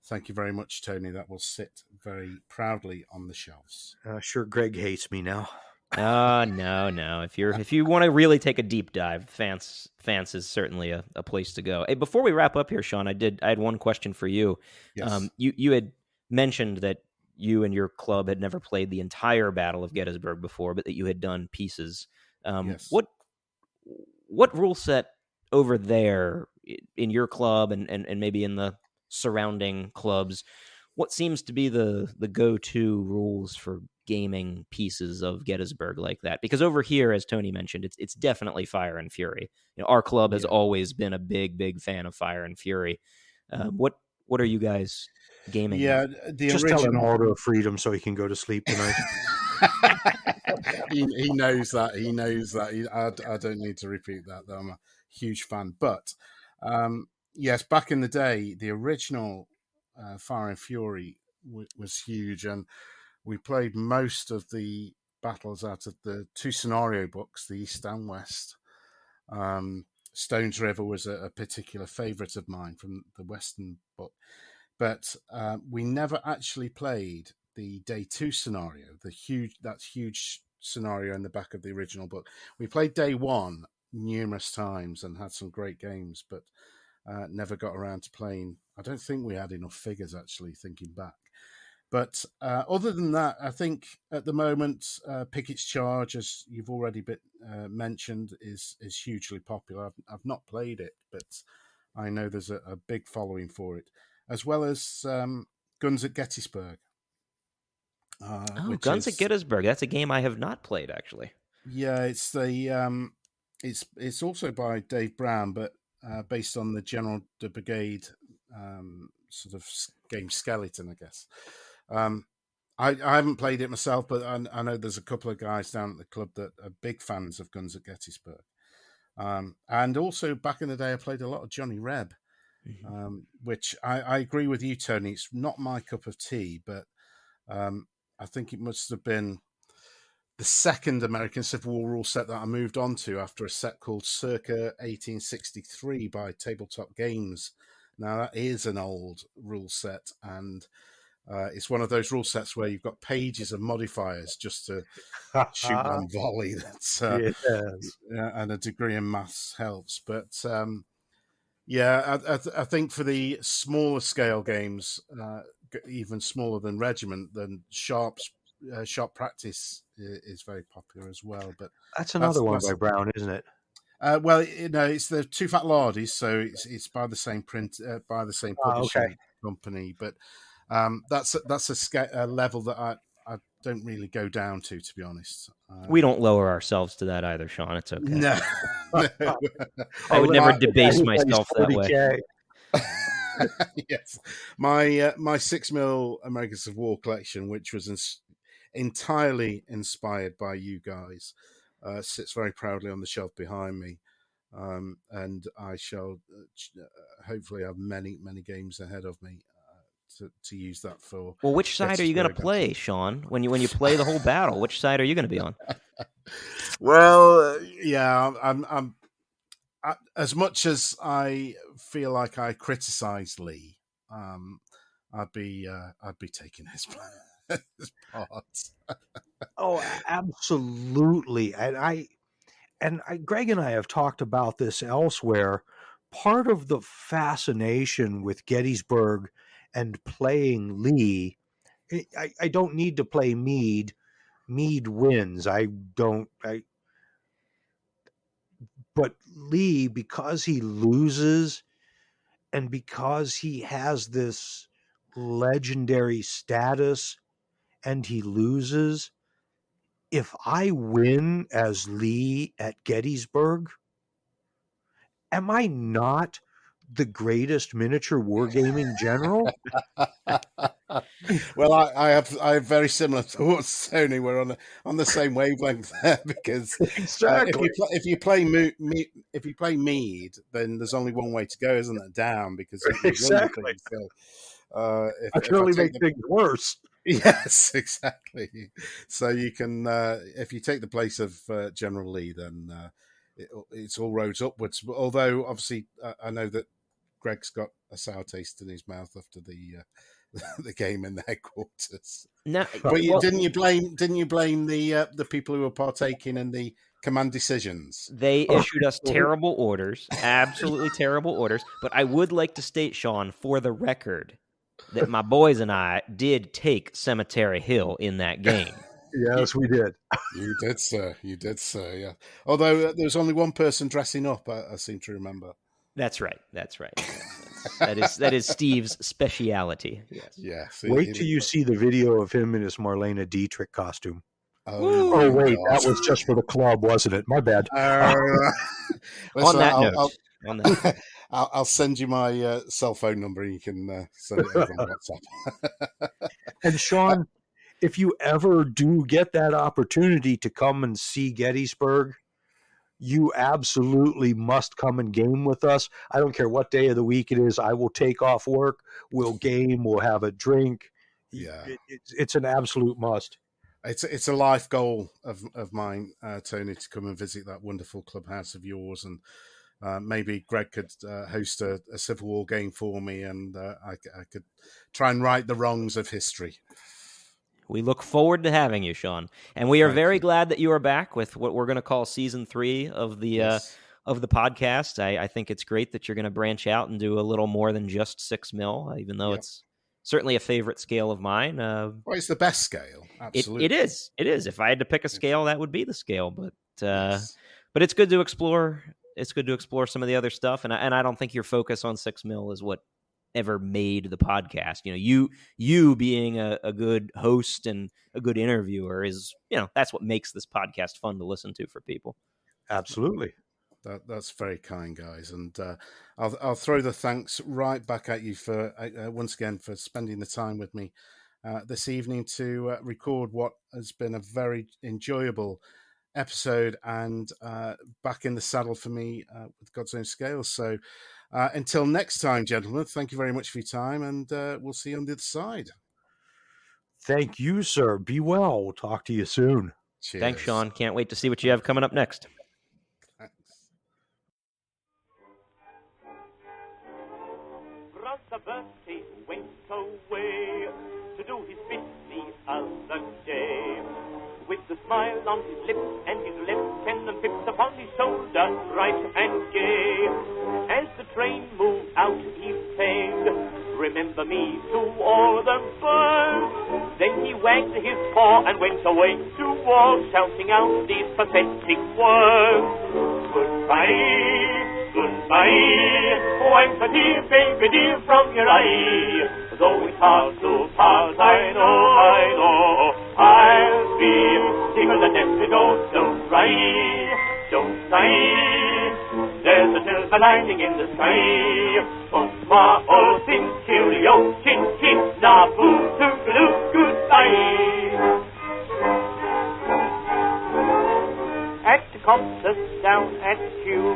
thank you very much, Tony. That will sit very proudly on the shelves. Sure, Greg hates me now. No. If you want to really take a deep dive, Pfanz is certainly a place to go. Hey, before we wrap up here, Sean, I had one question for you. Yes. You had mentioned that you and your club had never played the entire Battle of Gettysburg before, but that you had done pieces. Yes. What rule set over there in your club and maybe in the surrounding clubs, what seems to be the go-to rules for gaming pieces of Gettysburg like that? Because over here, as Tony mentioned, it's definitely Fire and Fury. Our club has always been a big fan of Fire and Fury. What are you guys gaming? Yeah, the Just original... tell him Order of Freedom so he can go to sleep tonight. he knows that. He knows that. I don't need to repeat that, though. I'm a huge fan. But yes, back in the day, the original Fire and Fury was huge, and we played most of the battles out of the two scenario books, the East and West. Stones River was a particular favourite of mine from the Western book, but we never actually played the Day 2 scenario, that huge scenario in the back of the original book. We played Day 1 numerous times and had some great games, but never got around to playing. I don't think we had enough figures, actually, thinking back. But other than that, I think at the moment, Pickett's Charge, as you've already mentioned, is hugely popular. I've not played it, but I know there's a big following for it, as well as Guns at Gettysburg. Guns at Gettysburg. That's a game I have not played, actually. Yeah, it's the it's also by Dave Brown, but based on the General de Brigade sort of game skeleton, I guess. I haven't played it myself, but I know there's a couple of guys down at the club that are big fans of Guns at Gettysburg. And also back in the day, I played a lot of Johnny Reb, which I agree with you, Tony. It's not my cup of tea, but I think it must have been the second American Civil War rule set that I moved on to after a set called Circa 1863 by Tabletop Games. Now, that is an old rule set, and it's one of those rule sets where you've got pages of modifiers just to shoot one volley. That's and a degree in maths helps. But I think for the smaller scale games, even smaller than Regiment, then Sharp Practice is very popular as well. But that's another one by Brown, isn't it? Well, it's the Two Fat Lardies, so it's by the same publishing company. But that's a level that I don't really go down to be honest. We don't lower ourselves to that either, Sean. It's okay. No. I would never debase myself that way. Yes, my 6mm American Civil War collection, which was entirely inspired by you guys, sits very proudly on the shelf behind me, and I shall hopefully have many games ahead of me to use that for. Well, which side are you going to play, Sean? When you play the whole battle, which side are you going to be on? Well, yeah, I'm as much as I feel like I criticize Lee, I'd be taking his part. Oh, absolutely. And Greg and I have talked about this elsewhere. Part of the fascination with Gettysburg and playing Lee, I don't need to play Meade. Meade wins. But Lee, because he loses and because he has this legendary status and he loses, if I win as Lee at Gettysburg, am I not the greatest miniature wargaming general? Well, I have very similar thoughts, Tony. We're on the same wavelength there because Exactly. if you play Mead, then there's only one way to go, isn't it? Down, because you run Exactly. things. So, I can only make things worse. Yes, exactly. So you can, if you take the place of General Lee, then it's all roads upwards. Although, obviously, I know that Greg's got a sour taste in his mouth after the the game in the headquarters. No, But well, didn't you blame the people who were partaking in the command decisions? they issued us terrible orders, absolutely terrible orders. But I would like to state, Sean, for the record, that my boys and I did take Cemetery Hill in that game. Yes, we did. You did, sir. You did, sir. Yeah. Although there was only one person dressing up, I seem to remember. That's right. That is Steve's speciality. Yes. Yes. Wait till you see the video of him in his Marlena Dietrich costume. Oh wait, God. that was just for the club, wasn't it? My bad. On that note, I'll send you my cell phone number and you can send it over on WhatsApp. And Sean, if you ever do get that opportunity to come and see Gettysburg, you absolutely must come and game with us. I don't care what day of the week it is. I will take off work. We'll game. We'll have a drink. Yeah, it's an absolute must. It's a life goal of mine, Tony, to come and visit that wonderful clubhouse of yours, and maybe Greg could host a Civil War game for me, and I could try and right the wrongs of history. we look forward to having you, Sean, and we are very glad that you are back with what we're going to call season 3 of the podcast. I think it's great that you're going to branch out and do a little more than just 6 mil, even though it's certainly a favorite scale of mine. Well, it's the best scale. Absolutely, it is. If I had to pick a scale, that would be the scale. But it's good to explore. It's good to explore some of the other stuff, and I don't think your focus on 6 mil is what ever made the podcast. You being a good host and a good interviewer is, that's what makes this podcast fun to listen to for people. Absolutely. That's very kind, guys, and I'll throw the thanks right back at you for once again for spending the time with me this evening to record what has been a very enjoyable episode and back in the saddle for me with God's Own Scales. So until next time, gentlemen, thank you very much for your time, and we'll see you on the other side. Thank you, sir. Be well. We'll talk to you soon. Cheers. Thanks, Sean. Can't wait to see what you have coming up next. Thanks. Brother Bertie went away to do his bit the other day. With a smile on his lips and his lieutenant pips upon his shoulder, bright and gay. As the train moved out, he said, "Remember me to all the birds." Then he wagged his paw and went away to war, shouting out these pathetic words. Goodbye, goodbye, wipe a tear, baby dear, from your eye. Though it's hard to part, I know, I'll be sicker than death to go. Don't cry, don't sigh, there's a silver lining in the sky. Bonsoir, all things, cheerio, chin chin, na-boo, toodaloo, goodbye. At the concert down at Kew,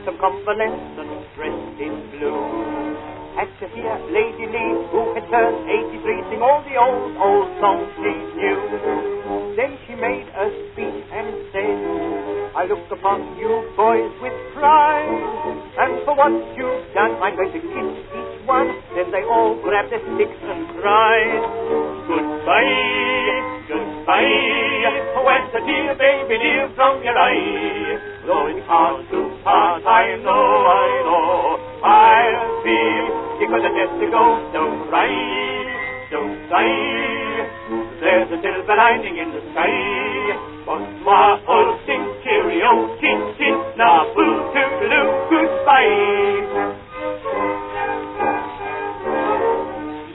some convalescents dressed in blue had to hear Lady Lee, who had turned 83, sing all the old songs she knew. Then she made a speech and said, "I look upon you boys with pride, and for what you've done I'm going to kiss each one." Then they all grabbed their sticks and cried, "Goodbye, goodbye, wipe a tear, baby dear, from your eye. Though it's hard to part, I know, I'll be sicker than death to go. Don't cry, don't sigh, there's a silver lining in the sky. Bonsoir, all sing, cheerio, chin chin, na-boo, toodaloo, goodbye."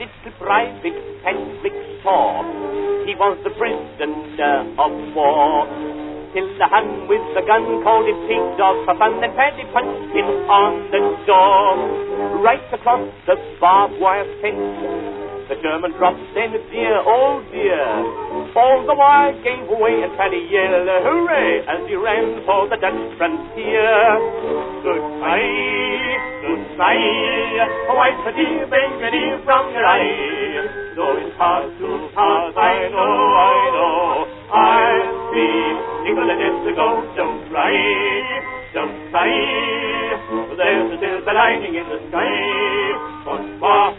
Little Private Patrick Shaw, he was the prisoner of war. till the Hun with the gun called him pig dog for fun, and Paddy punched him on the jaw. Right across the barbed wire fence, the German dropped then, dear, oh dear. All the wire gave way and Paddy yelled, hooray, as he ran for the Dutch frontier. Goodbye, goodbye, wife a dear, baby dear, from your eye. Though it's hard to pass, I know, I'll be Nicholas to go, don't cry, don't cry. There's a silver lining in the sky, but far